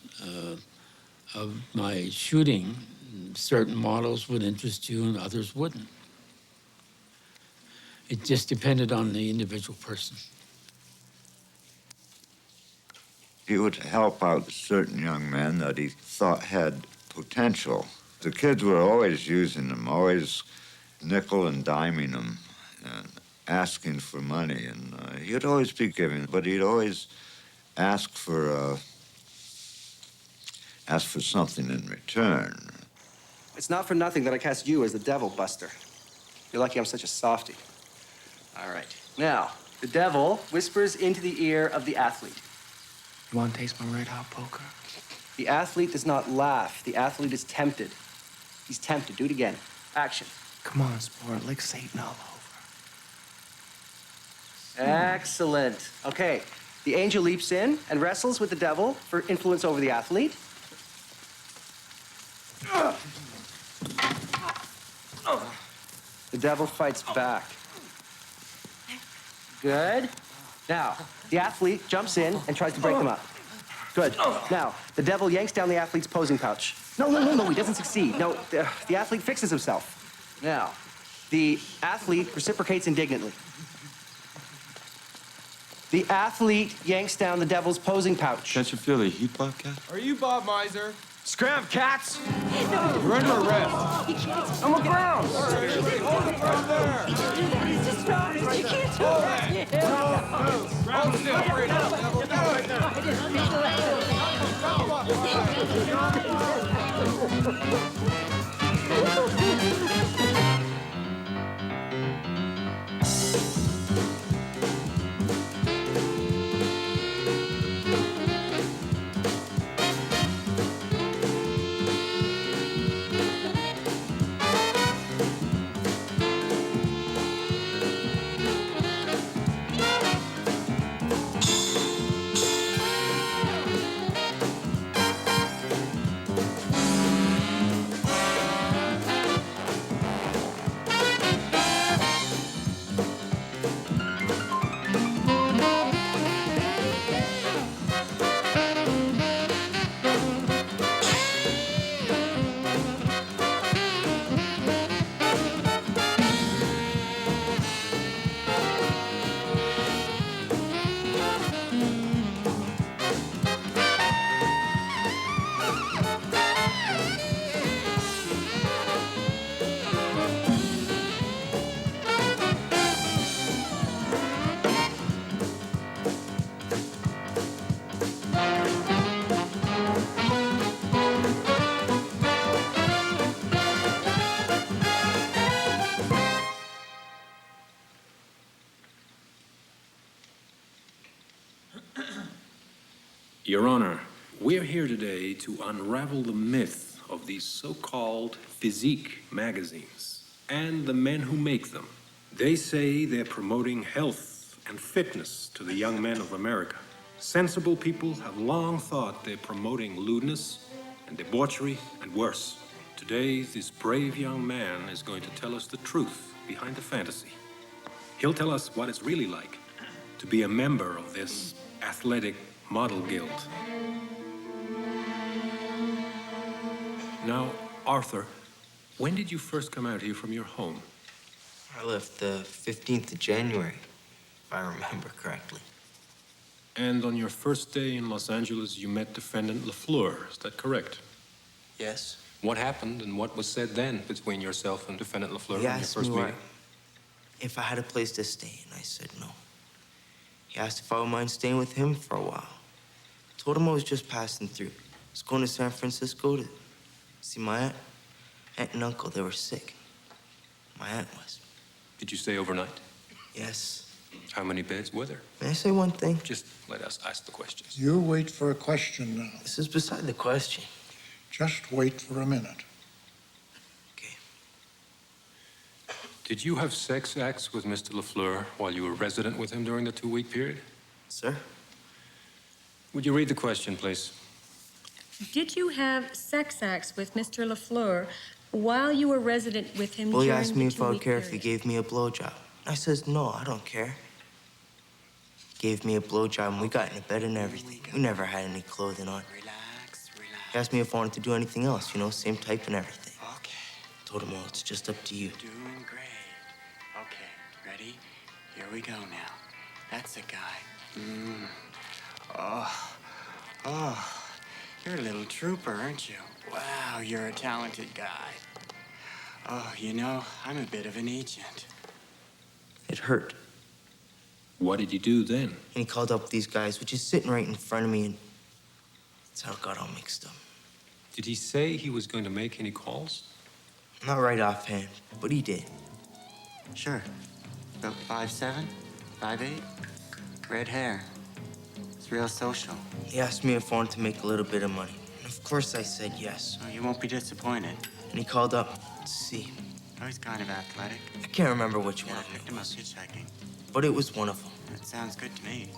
of my shooting, certain models would interest you and others wouldn't. It just depended on the individual person. He would help out certain young men that he thought had potential. The kids were always using them, always nickel and diming them and asking for money. And he'd always be giving, but he'd always ask for something in return. It's not for nothing that I cast you as the devil buster. You're lucky I'm such a softie. All right. Now, the devil whispers into the ear of the athlete. You want to taste my red hot poker? The athlete does not laugh. The athlete is tempted. He's tempted. Do it again. Action. Come on, sport. Lick Satan all over. Excellent. Okay. The angel leaps in and wrestles with the devil for influence over the athlete. The devil fights back. Good. Now, the athlete jumps in and tries to break them up. Good. Now, the devil yanks down the athlete's posing pouch. No, he doesn't succeed. No, the athlete fixes himself. Now, the athlete reciprocates indignantly. The athlete yanks down the devil's posing pouch. Can't you feel the heat, Bobcat? Are you Bob Miser? Scram, cats! You're under arrest. On the ground! Hold it right there. He's distraught. You can't do it. Ground still. Free now, devil. Get right Your Honor, we're here today to unravel the myth of these so-called physique magazines and the men who make them. They say they're promoting health and fitness to the young men of America. Sensible people have long thought they're promoting lewdness and debauchery and worse. Today, this brave young man is going to tell us the truth behind the fantasy. He'll tell us what it's really like to be a member of this athletic model guild. Now, Arthur, when did you first come out here from your home? I left the 15th of January, if I remember correctly. And on your first day in Los Angeles, you met Defendant LaFleur, is that correct? Yes. What happened and what was said then between yourself and Defendant LaFleur He in your asked first me meeting? if I had a place to stay, and I said no. He asked if I would mind staying with him for a while. I told him I was just passing through. I was going to San Francisco to see my aunt and uncle. They were sick. My aunt was. Did you stay overnight? Yes. How many beds were there? May I say one thing? Just let us ask the questions. You wait for a question now. This is beside the question. Just wait for a minute. Did you have sex acts with Mr. LaFleur while you were resident with him during the 2-week period? Sir? Would you read the question, please? Did you have sex acts with Mr. LaFleur while you were resident with him Well, he during asked me the if I would 2-week care if he period? gave me a blowjob. I says, no, I don't care. He gave me a blowjob, and we got into bed and everything. We never had any clothing on. He asked me if I wanted to do anything else, you know, same type and everything. Okay. I told him, well, it's just up to you. Doing great. Okay, ready? Here we go now. That's a guy. Oh, you're a little trooper, aren't you? Wow, you're a talented guy. Oh, you know, I'm a bit of an agent. It hurt. What did you do then? And he called up these guys, which is sitting right in front of me, and that's how it got all mixed up. Did he say he was going to make any calls? Not right offhand, but he did. Sure. About 5'7", 5'8", red hair. It's real social. He asked me if I wanted to make a little bit of money. And of course I said yes. Oh, you won't be disappointed. And he called up to see. Oh, he's kind of athletic. I can't remember which Yeah, one I of picked them him it up was, hitchhiking. but it was one of them. That sounds good to me.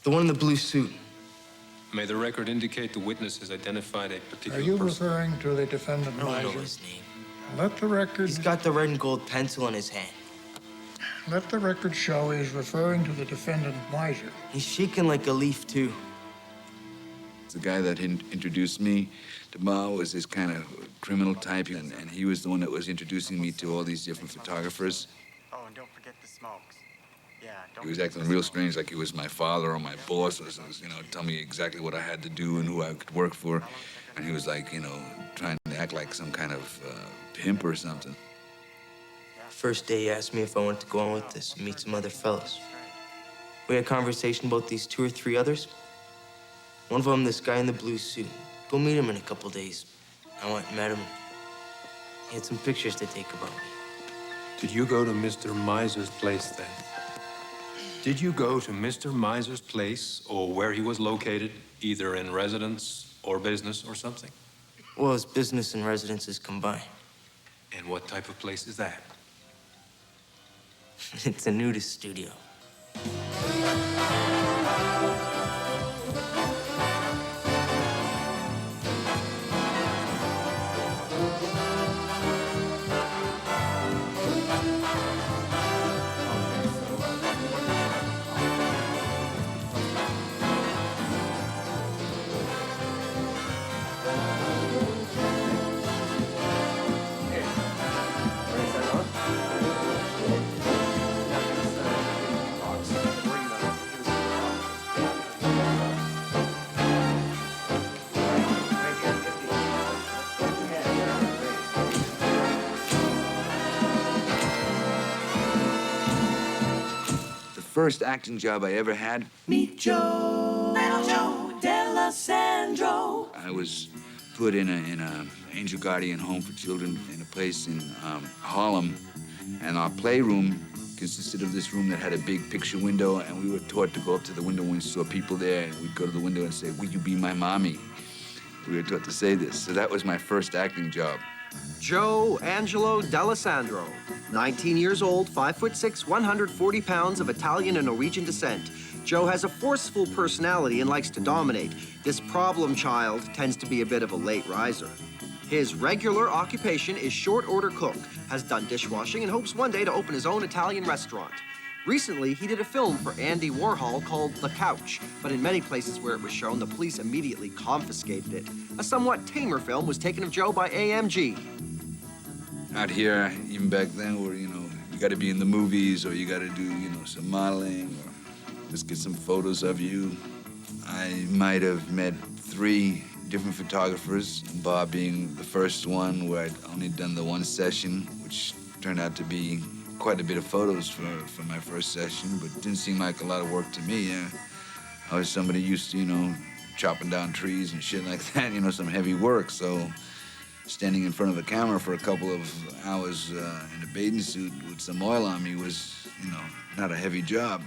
The one in the blue suit. May the record indicate the witness has identified a particular Are you person? referring to the defendant I don't know Miser? his name. Let the record He's got the red and gold pencil in his hand. let the record show he's referring to the defendant Miser. He's shaking like a leaf, too. The guy that introduced me to Mao was this kind of criminal type, and he was the one that was introducing me to all these different photographers. Oh, and don't forget the smokes. He was acting real strange, like he was my father or my boss, or you know, tell me exactly what I had to do and who I could work for. And he was like, you know, trying to act like some kind of pimp or something. First day, he asked me if I wanted to go on with this and meet some other fellas. We had a conversation about these 2 or 3 others. One of them, this guy in the blue suit. Go meet him in a couple days. I went and met him. He had some pictures to take about me. Did you go to Mr. Miser's place then? Did you go to Mr. Miser's place or where he was located, either in residence or business or something? Well, his business and residence is combined. And what type of place is that? It's a nudist studio. First acting job I ever had. Meet Joe, little Joe D'Alessandro. I was put in a angel guardian home for children in a place in Harlem, and our playroom consisted of this room that had a big picture window, and we were taught to go up to the window when we saw people there, and we'd go to the window and say, "Will you be my mommy?" We were taught to say this, so that was my first acting job. Joe Angelo D'Alessandro, 19 years old, 5'6", 140 pounds, of Italian and Norwegian descent. Joe has a forceful personality and likes to dominate. This problem child tends to be a bit of a late riser. His regular occupation is short order cook, has done dishwashing, and hopes one day to open his own Italian restaurant. Recently, he did a film for Andy Warhol called The Couch, but in many places where it was shown, the police immediately confiscated it. A somewhat tamer film was taken of Joe by AMG. Out here, even back then, where, you know, you got to be in the movies or you got to do, you know, some modeling or just get some photos of you. I might have met 3 different photographers, Bob being the first one where I'd only done the 1 session, which turned out to be quite a bit of photos for my first session, but it didn't seem like a lot of work to me. I was somebody used to, you know, chopping down trees and shit like that, you know, some heavy work, so standing in front of a camera for a couple of hours in a bathing suit with some oil on me was, you know, not a heavy job.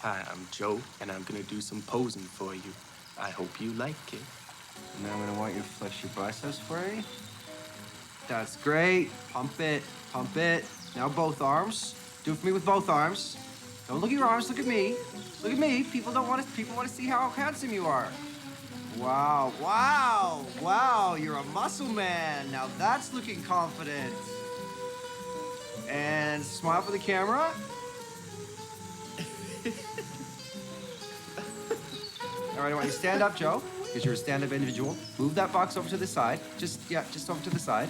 Hi, I'm Joe, and I'm gonna do some posing for you. I hope you like it. And I'm gonna want you to flex your biceps for me. That's great. Pump it, pump it. Now both arms. Do it for me with both arms. Don't look at your arms, look at me. Look at me. People want to see how handsome you are. Wow, wow, wow, you're a muscle man. Now that's looking confident. And smile for the camera. All right, I want you to stand up, Joe, because you're a stand-up individual. Move that box over to the side. Just over to the side.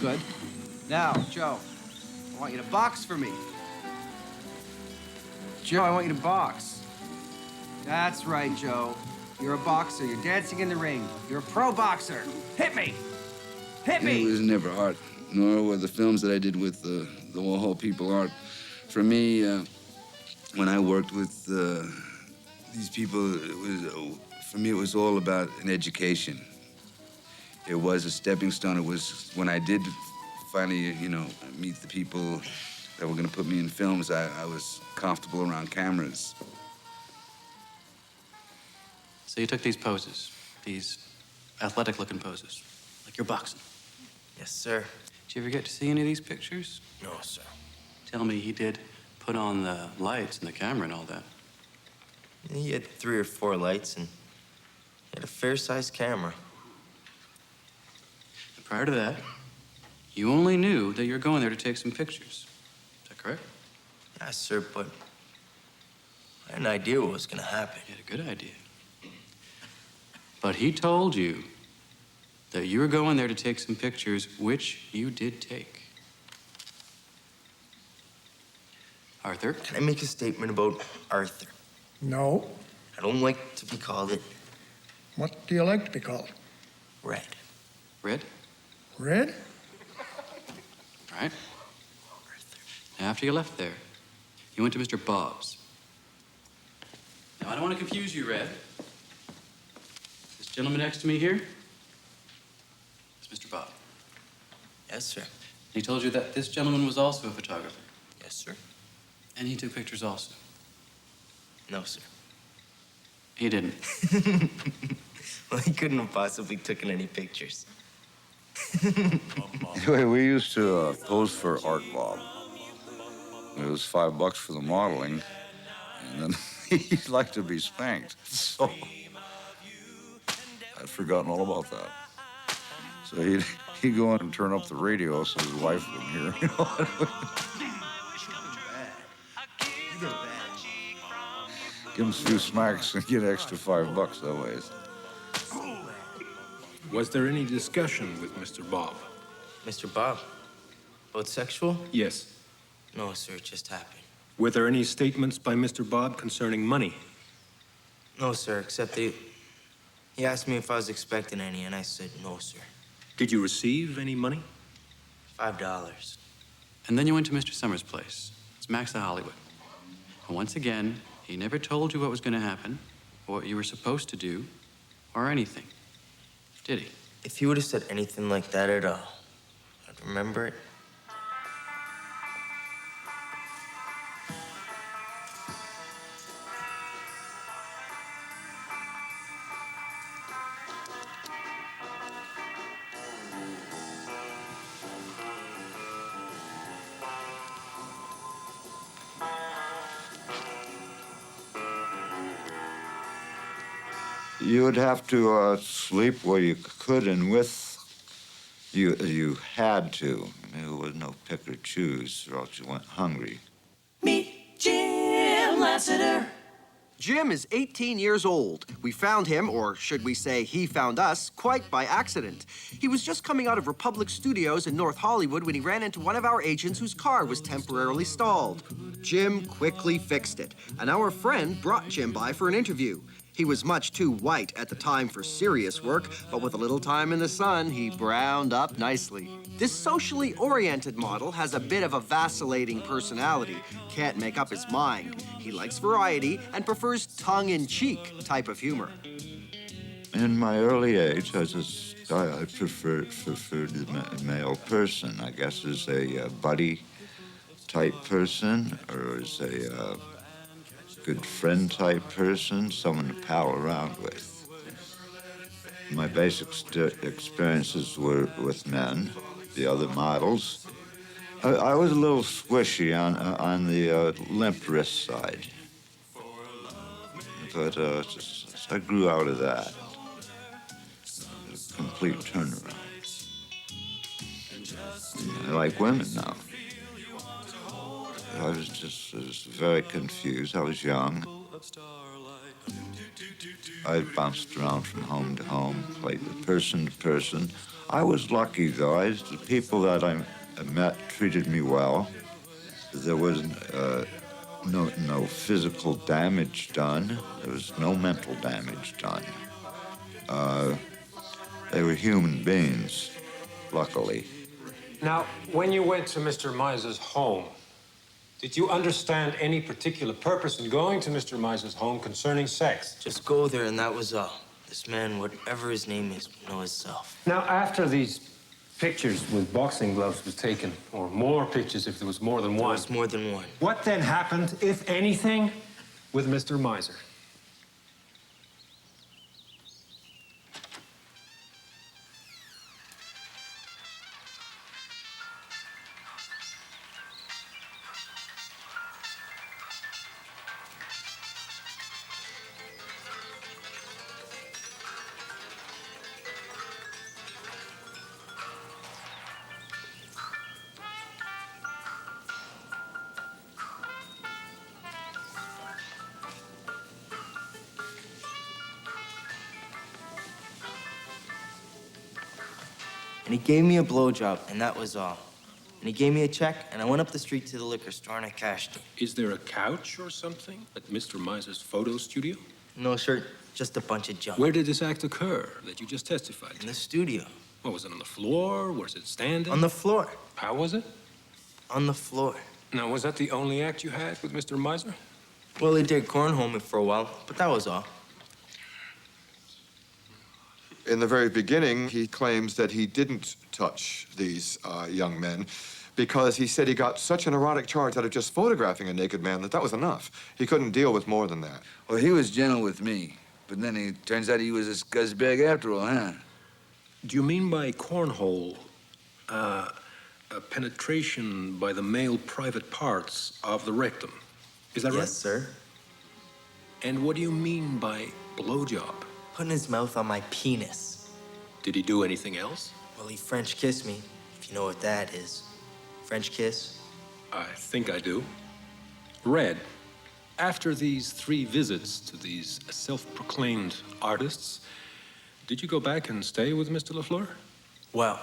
Good. Now, Joe, I want you to box for me. Joe, I want you to box. That's right, Joe. You're a boxer. You're dancing in the ring. You're a pro boxer. Hit me! Hit me! It was never art, nor were the films that I did with the Warhol people art. For me, when I worked with these people, for me, it was all about an education. It was a stepping stone. It was when I did finally, you know, meet the people that were going to put me in films, I was comfortable around cameras. So you took these poses, these athletic-looking poses, like you're boxing. Yes, sir. Did you ever get to see any of these pictures? No, sir. Tell me he did put on the lights and the camera and all that. He had 3 or 4 lights, and he had a fair-sized camera. And prior to that, you only knew that you were going there to take some pictures. Is that correct? Yes, sir, but I had an idea what was going to happen. You had a good idea. But he told you that you were going there to take some pictures, which you did take. Arthur? Can I make a statement about Arthur? No. I don't like to be called it. What do you like to be called? Red. Red? Red? All right. After you left there, you went to Mr. Bob's. Now, I don't want to confuse you, Red. This gentleman next to me here is Mr. Bob. Yes, sir. He told you that this gentleman was also a photographer. Yes, sir. And he took pictures also. No, sir. He didn't. Well, he couldn't have possibly taken any pictures. Anyway, we used to pose for Art Bob. It was $5 for the modeling, and then he liked to be spanked. So I'd forgotten all about that. So he'd go in and turn up the radio so his wife wouldn't hear. You know? Give him a few smacks and get an extra $5 that way. Was there any discussion with Mr. Bob? Mr. Bob? About sexual? Yes. No, sir, it just happened. Were there any statements by Mr. Bob concerning money? No, sir, except he asked me if I was expecting any, and I said no, sir. Did you receive any money? $5. And then you went to Mr. Summers' place. It's Max of Hollywood. And once again, he never told you what was going to happen, or what you were supposed to do, or anything. Did he? If he would have said anything like that at all, I'd remember it. You would have to sleep where you could and with you had to. I mean, there was no pick or choose, or else you went hungry. Meet Jim Lassiter. Jim is 18 years old. We found him, or should we say he found us, quite by accident. He was just coming out of Republic Studios in North Hollywood when he ran into one of our agents whose car was temporarily stalled. Jim quickly fixed it, and our friend brought Jim by for an interview. He was much too white at the time for serious work, but with a little time in the sun, he browned up nicely. This socially oriented model has a bit of a vacillating personality. Can't make up his mind. He likes variety and prefers tongue-in-cheek type of humor. In my early age, I preferred the male person, I guess, as a buddy type person, or as a good friend type person, someone to pal around with. My basic experiences were with men, the other models. I was a little squishy on the limp wrist side, but I grew out of that. A complete turnaround. I like women now. I was very confused. I was young. I bounced around from home to home, played with person to person. I was lucky, though. The people that I met treated me well. There was no physical damage done. There was no mental damage done. They were human beings, luckily. Now, when you went to Mr. Miser's home, did you understand any particular purpose in going to Mr. Miser's home concerning sex? Just go there, and that was all. This man, whatever his name is, would know himself. Now, after these pictures with boxing gloves was taken, or more pictures if there was more than one. There was more than one. What then happened, if anything, with Mr. Miser? And he gave me a blowjob, and that was all. And he gave me a check, and I went up the street to the liquor store and I cashed it. Is there a couch or something at Mr. Miser's photo studio? No, sir, just a bunch of junk. Where did this act occur that you just testified to? In the studio. What, was it on the floor? Was it standing? On the floor. How was it? On the floor. Now, was that the only act you had with Mr. Miser? Well, he did cornhole me for a while, but that was all. In the very beginning, he claims that he didn't touch these young men because he said he got such an erotic charge out of just photographing a naked man that was enough. He couldn't deal with more than that. Well, he was gentle with me, but then it turns out he was a scuzzbag after all, huh? Do you mean by cornhole a penetration by the male private parts of the rectum? Is that right? Yes, sir. And what do you mean by blowjob? Putting his mouth on my penis. Did he do anything else? Well, he French kissed me, if you know what that is. French kiss? I think I do. Red, after these 3 visits to these self-proclaimed artists, did you go back and stay with Mr. LaFleur? Well,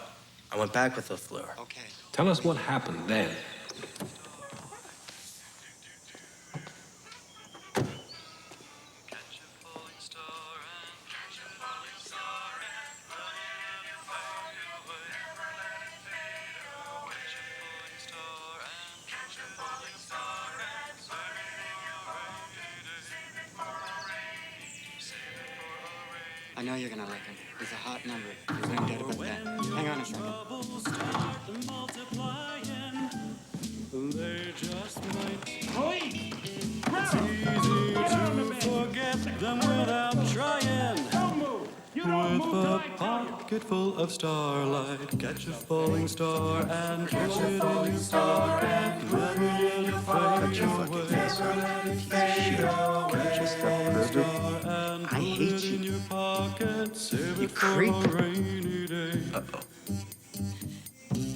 I went back with LaFleur. Okay. Tell us what happened then. I know you're gonna like him. He's a hot number. He's been dead about that. Hang on a second. It's easy to forget them without trying. With a pocket full of starlight, catch a falling star and catch it in your pocket. Let it fade away. I hate you. You creep. Uh-oh.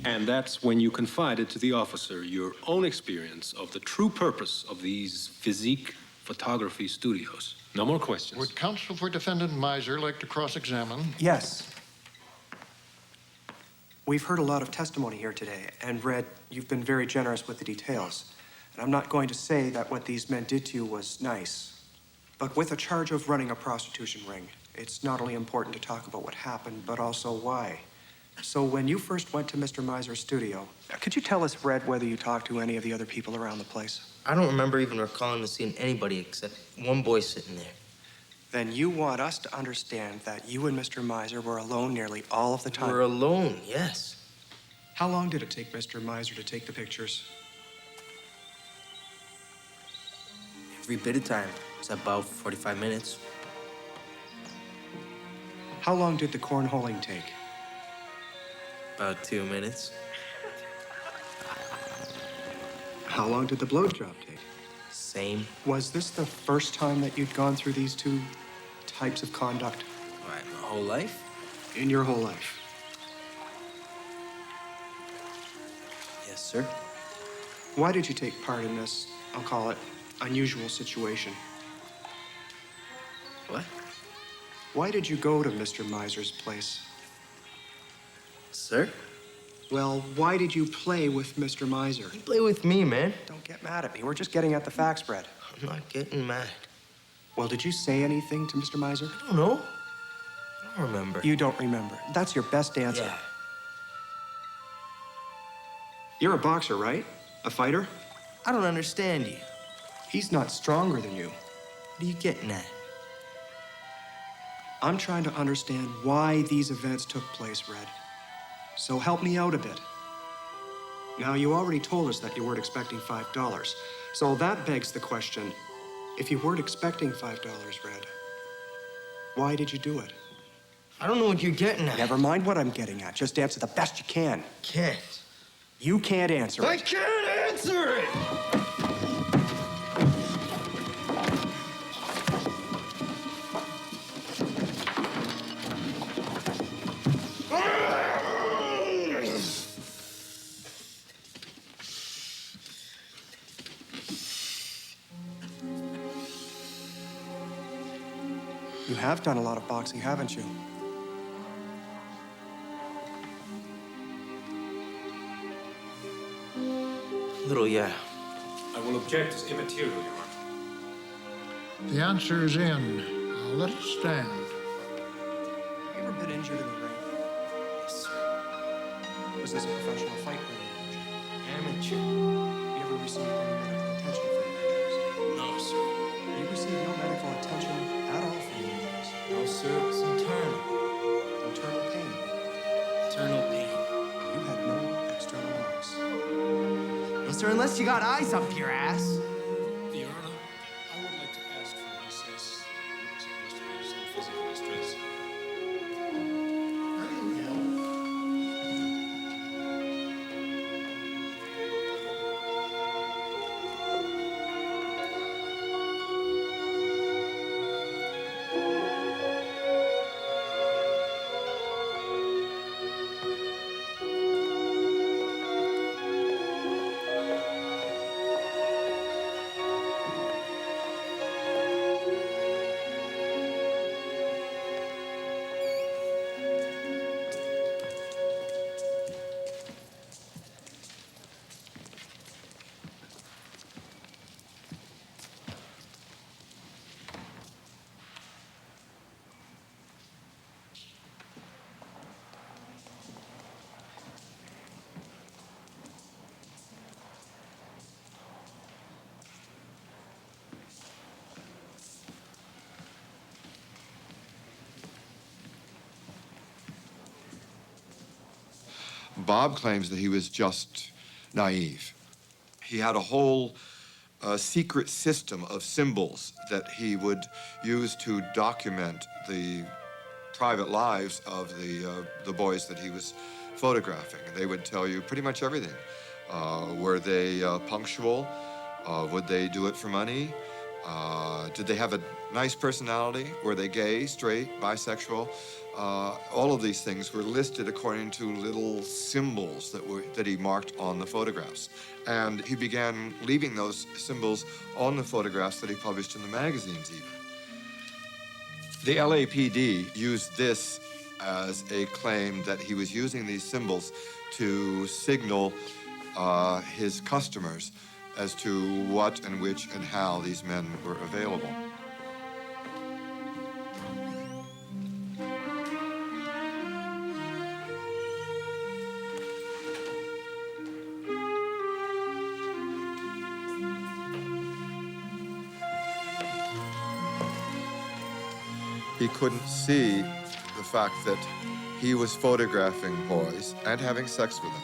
And that's when you confided to the officer your own experience of the true purpose of these physique photography studios. No more questions. Would counsel for defendant Miser like to cross-examine? Yes. We've heard a lot of testimony here today, and Red, you've been very generous with the details. And I'm not going to say that what these men did to you was nice, but with a charge of running a prostitution ring, it's not only important to talk about what happened, but also why. So when you first went to Mr. Miser's studio, could you tell us, Red, whether you talked to any of the other people around the place? I don't remember even recalling to seeing anybody except one boy sitting there. Then you want us to understand that you and Mr. Miser were alone nearly all of the time. We're alone, yes. How long did it take Mr. Miser to take the pictures? Every bit of time. It's about 45 minutes. How long did the cornholing take? About 2 minutes. How long did the blowjob take? Same. Was this the first time that you'd gone through these 2 types of conduct? Right, my whole life? In your whole life? Yes, sir. Why did you take part in this, I'll call it, unusual situation? What? Why did you go to Mr. Miser's place? Sir? Well, why did you play with Mr. Miser? You play with me, man. Don't get mad at me. We're just getting at the facts, Brett. I'm not getting mad. Well, did you say anything to Mr. Miser? I don't know. I don't remember. You don't remember. That's your best answer. Yeah. You're a boxer, right? A fighter? I don't understand you. He's not stronger than you. What are you getting at? I'm trying to understand why these events took place, Red. So help me out a bit. Now, you already told us that you weren't expecting $5. So that begs the question, if you weren't expecting $5, Red, why did you do it? I don't know what you're getting at. Never mind what I'm getting at. Just answer the best you can. Can't. You can't answer it. I can't answer it! You have done a lot of boxing, haven't you? Little, yeah. I will object as immaterial, Your Honor. The answer is in. I'll let it stand. Have you ever been injured in the ring? Yes, sir. Was this a professional fight ring? Amateur. You ever received any medical attention for your injuries? No, sir. You received no medical attention at all for your injuries? No, sir. It was internal. Internal pain? Internal pain. You had no external marks? No, sir, unless you got eyes up your ass. Your Honor, I would like to ask for recess. It appears to have some physical distress. Bob claims that he was just naive. He had a whole secret system of symbols that he would use to document the private lives of the boys that he was photographing. They would tell you pretty much everything. Were they punctual? Would they do it for money? Did they have a nice personality? Were they gay, straight, bisexual? All of these things were listed according to little symbols that he marked on the photographs. And he began leaving those symbols on the photographs that he published in the magazines even. The LAPD used this as a claim that he was using these symbols to signal his customers as to what and which and how these men were available. He couldn't see the fact that he was photographing boys and having sex with them,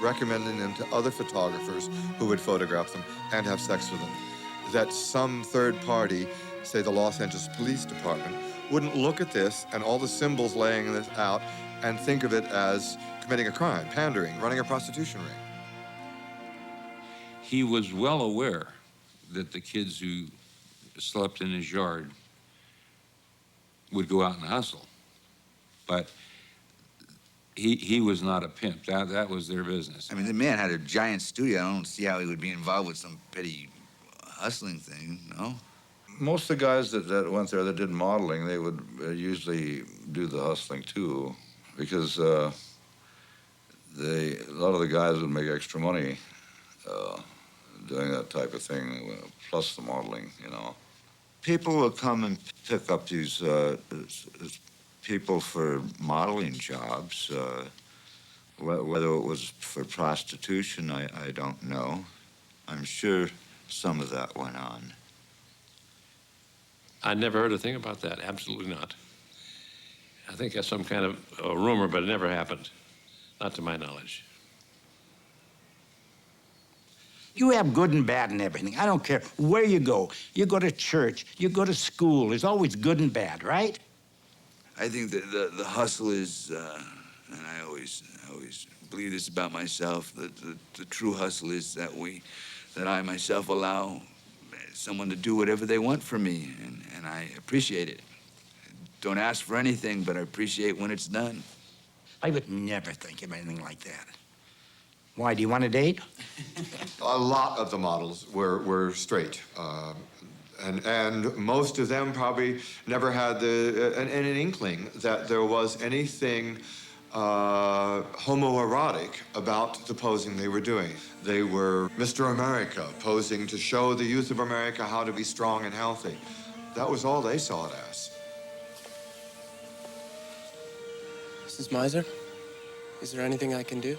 recommending them to other photographers who would photograph them and have sex with them. That some third party, say the Los Angeles Police Department, wouldn't look at this and all the symbols laying this out and think of it as committing a crime, pandering, running a prostitution ring. He was well aware that the kids who slept in his yard would go out and hustle, but he was not a pimp. That was their business. I mean, the man had a giant studio. I don't see how he would be involved with some petty hustling thing, no? Most of the guys that went there that did modeling, they would usually do the hustling too, because a lot of the guys would make extra money doing that type of thing, plus the modeling, you know. People will come and pick up these people for modeling jobs. Whether it was for prostitution, I don't know. I'm sure some of that went on. I never heard a thing about that. Absolutely not. I think that's some kind of a rumor, but it never happened. Not to my knowledge. You have good and bad and everything. I don't care where you go. You go to church, you go to school. There's always good and bad, right? I think that the hustle is, and I always believe this about myself, that the true hustle is that I myself allow someone to do whatever they want from me, and I appreciate it. Don't ask for anything, but I appreciate when it's done. I would never think of anything like that. Why, do you want a date? A lot of the models were straight. And most of them probably never had an inkling that there was anything homoerotic about the posing they were doing. They were Mr. America, posing to show the youth of America how to be strong and healthy. That was all they saw it as. Mrs. Miser, is there anything I can do?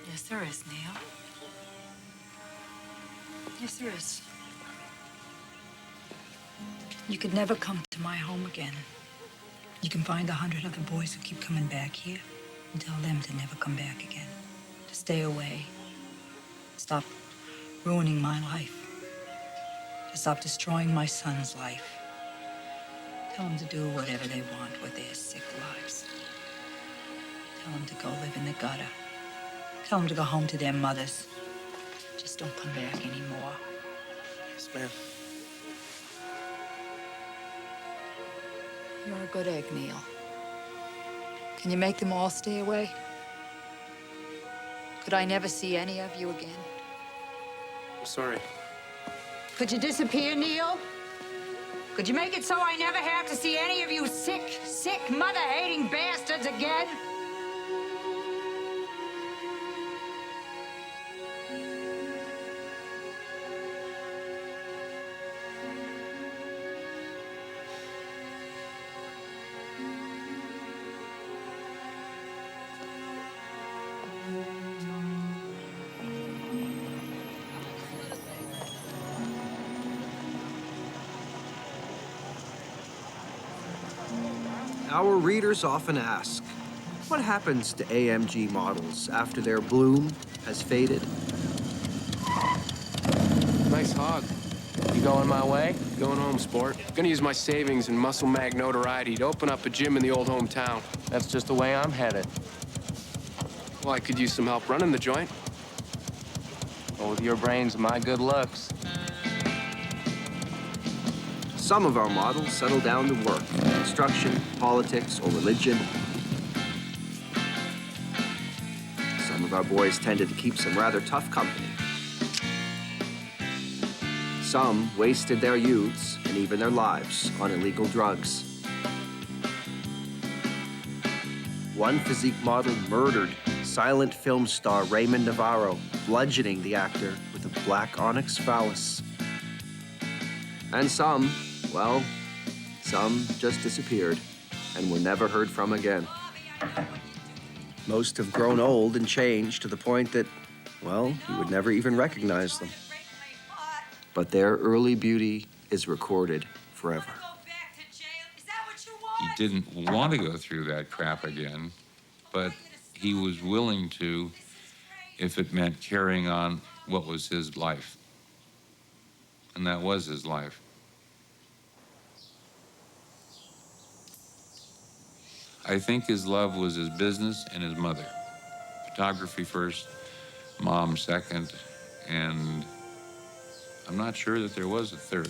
Yes, there is, Neil. Yes, there is. You could never come to my home again. You can find 100 other boys who keep coming back here and tell them to never come back again. To stay away. Stop ruining my life. To stop destroying my son's life. Tell them to do whatever they want with their sick lives. Tell them to go live in the gutter. Tell them to go home to their mothers. Just don't come back anymore. Yes, ma'am. You're a good egg, Neil. Can you make them all stay away? Could I never see any of you again? I'm sorry. Could you disappear, Neil? Could you make it so I never have to see any of you sick, mother-hating bastards again? Our readers often ask, what happens to AMG models after their bloom has faded? Nice hog. You going my way? Going home, sport. Gonna use my savings and muscle mag notoriety to open up a gym in the old hometown. That's just the way I'm headed. Well, I could use some help running the joint. Well, with your brains and my good looks. Some of our models settle down to work, construction, politics, or religion. Some of our boys tended to keep some rather tough company. Some wasted their youths and even their lives on illegal drugs. One physique model murdered silent film star Raymond Navarro, bludgeoning the actor with a black onyx phallus. And some, well, some just disappeared and were never heard from again. Most have grown old and changed to the point that, well, you would never even recognize them. But their early beauty is recorded forever. He didn't want to go through that crap again, but he was willing to if it meant carrying on what was his life. And that was his life. I think his love was his business and his mother. Photography first, mom second, and I'm not sure that there was a third.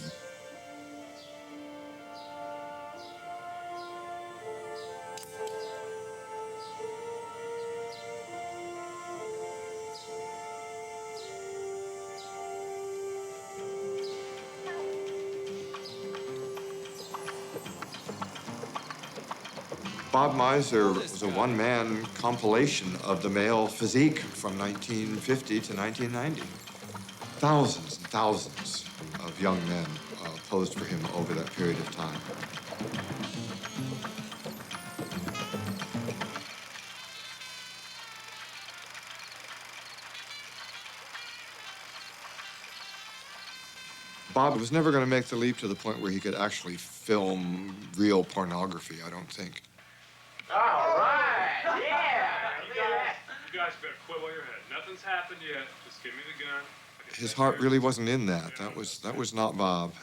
Bob Miser was a one-man compilation of the male physique from 1950 to 1990. Thousands and thousands of young men posed for him over that period of time. Bob was never going to make the leap to the point where he could actually film real pornography, I don't think. All right, yeah. You guys better quit while you're ahead. Nothing's happened yet. Just give me the gun. His heart really wasn't in that. That was not Bob.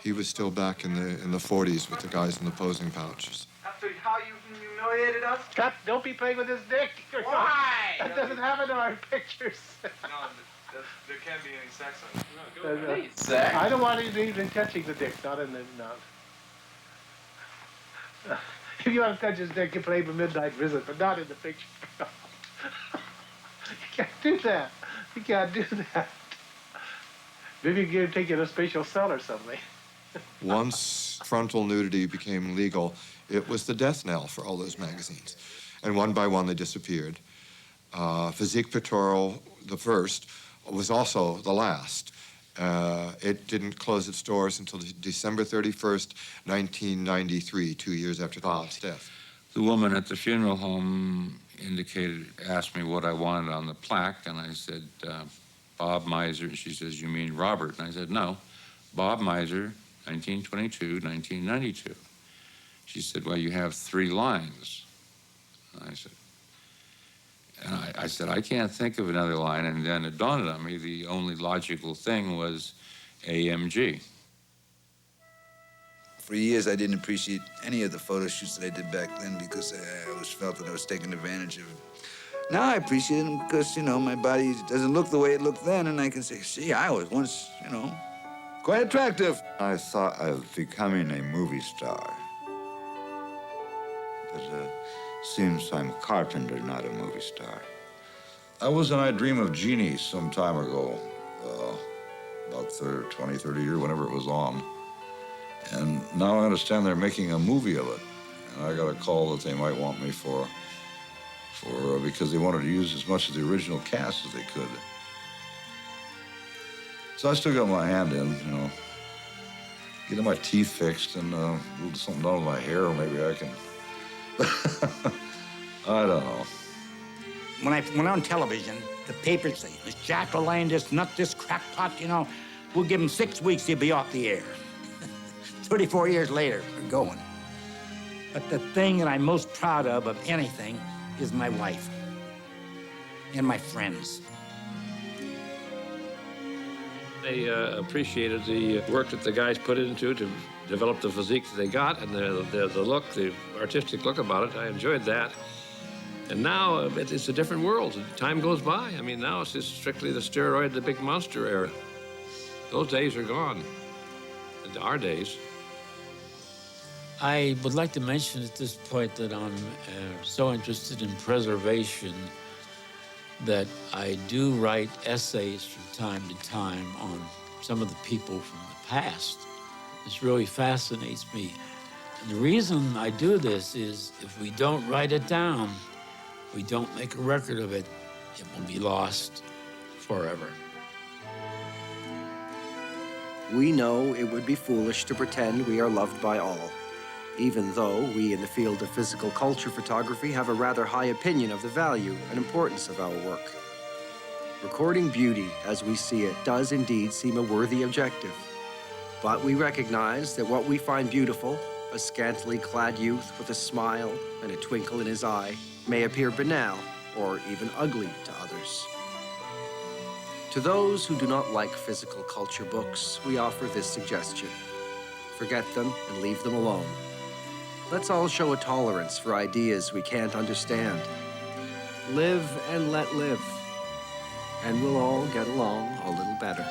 He was still back in the 40s with the guys in the posing pouches. After how you humiliated us? Cut, don't be playing with his dick. Why? That doesn't happen in our pictures. No, there can't be any sex on it. No, go ahead. Sex? I don't want you even touching the dick, not in the, no. If you want to touch his dick, you play him a midnight visit, but not in the picture. You can't do that. You can't do that. Maybe you can take you in a special cell or something. Once frontal nudity became legal, it was the death knell for all those magazines. And one by one, they disappeared. Physique Pictorial, the first, was also the last. It didn't close its doors until December 31st, 1993, 2 years after Bob's death. The woman at the funeral home asked me what I wanted on the plaque, and I said, Bob Miser. And she says, you mean Robert? And I said, no, Bob Miser, 1922, 1992. She said, well, you have 3 lines. And I said, I can't think of another line. And then it dawned on me the only logical thing was AMG. For years, I didn't appreciate any of the photo shoots that I did back then because I always felt that I was taking advantage of it. Now I appreciate them because, you know, my body doesn't look the way it looked then, and I can say, see, I was once, you know, quite attractive. I thought of becoming a movie star. But seems I'm a carpenter, not a movie star. I was in I Dream of Jeannie some time ago, about 20, 30 years, whenever it was on. And now I understand they're making a movie of it. And I got a call that they might want me for because they wanted to use as much of the original cast as they could. So I still got my hand in, you know, getting my teeth fixed and a little something done with my hair, maybe I can. I don't know. When I went on television, the papers say, this Jack LaLanne, this nut, this crackpot, you know, we'll give him 6 weeks, he'll be off the air. 34 years later, we're going. But the thing that I'm most proud of anything is my wife and my friends. They appreciated the work that the guys put into to develop the physique that they got and the look, the artistic look about it. I enjoyed that. And now it's a different world. Time goes by. I mean, now it's just strictly the steroid, the big monster era. Those days are gone. Our days. I would like to mention at this point that I'm so interested in preservation that I do write essays from time to time on some of the people from the past. This really fascinates me. And the reason I do this is if we don't write it down, we don't make a record of it, it will be lost forever. We know it would be foolish to pretend we are loved by all, even though we in the field of physical culture photography have a rather high opinion of the value and importance of our work. Recording beauty as we see it does indeed seem a worthy objective, but we recognize that what we find beautiful, a scantily clad youth with a smile and a twinkle in his eye, may appear banal or even ugly to others. To those who do not like physical culture books, we offer this suggestion. Forget them and leave them alone. Let's all show a tolerance for ideas we can't understand. Live and let live, and we'll all get along a little better.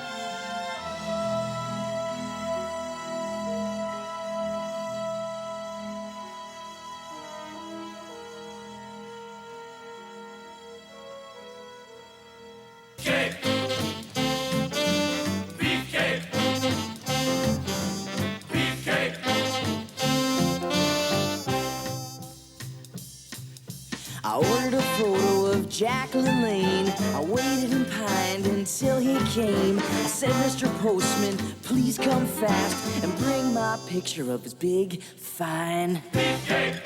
I ordered a photo of Jack LaLanne. I waited and pined until he came. I said, Mr. Postman, please come fast and bring my picture of his big, fine beefcake.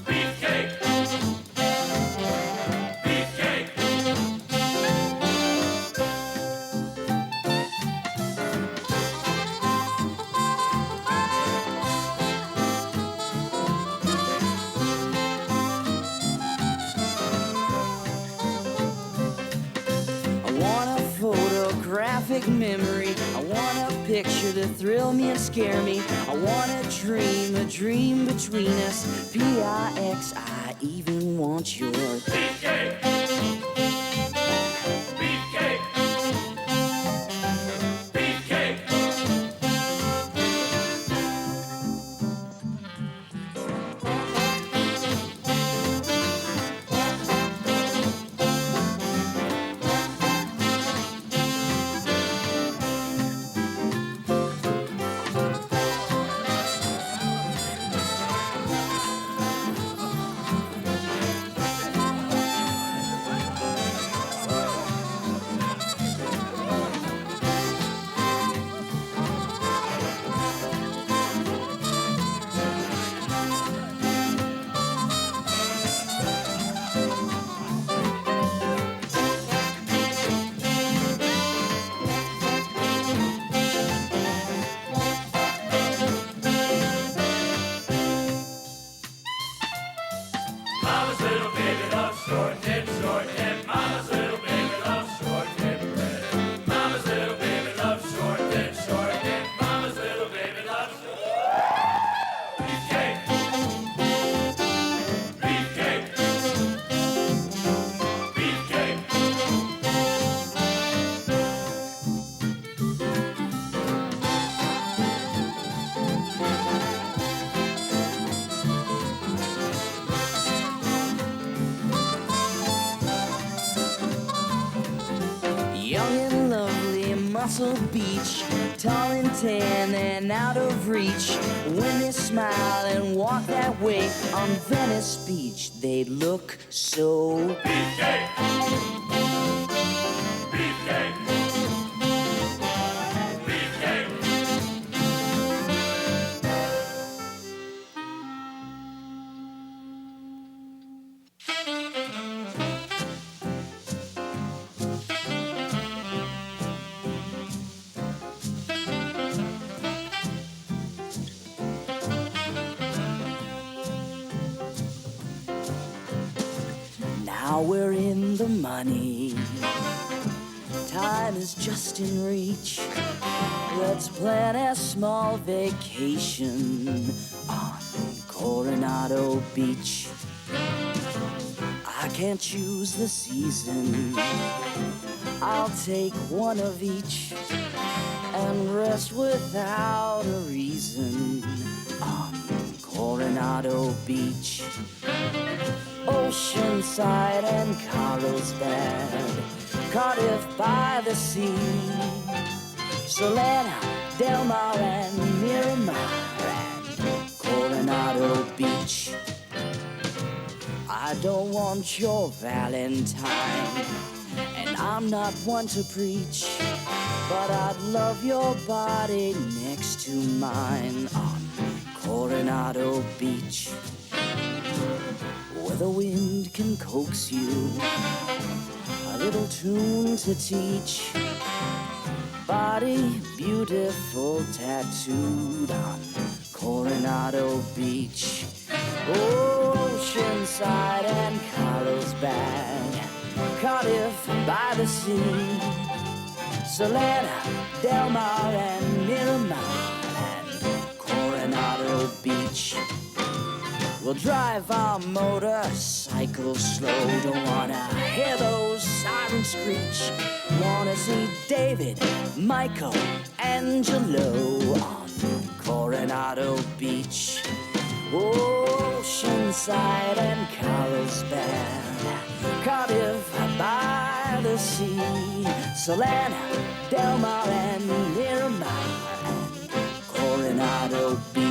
Beefcake. Beefcake. Photographic memory. I want a picture to thrill me and scare me. I want a dream between us. P-I-X, I even want your beefcake. Beefcake. Beefcake. Castle Beach, tall and tan and out of reach. When they smile and walk that way on Venice Beach, they look so Beefcake! Beefcake! Now we're in the money. Time is just in reach. Let's plan a small vacation on Coronado Beach. I can't choose the season. I'll take one of each and rest without a reason on Coronado Beach. Oceanside and Carlsbad, Cardiff by the sea, Salena, Del Mar and Miramar and Coronado Beach. I don't want your Valentine, and I'm not one to preach, but I'd love your body next to mine on Coronado Beach. Where the wind can coax you, a little tune to teach. Body beautiful, tattooed on Coronado Beach. Oceanside and Carlsbad, Cardiff by the sea, Salena, Del Mar and Miramar and Coronado Beach. We'll drive our motorcycle slow. Don't wanna hear those sirens screech. Wanna see David, Michael, Angelo on Coronado Beach. Oceanside and Carlsbad, Cardiff by the sea, Salena, Del Mar and Miramar and Coronado Beach.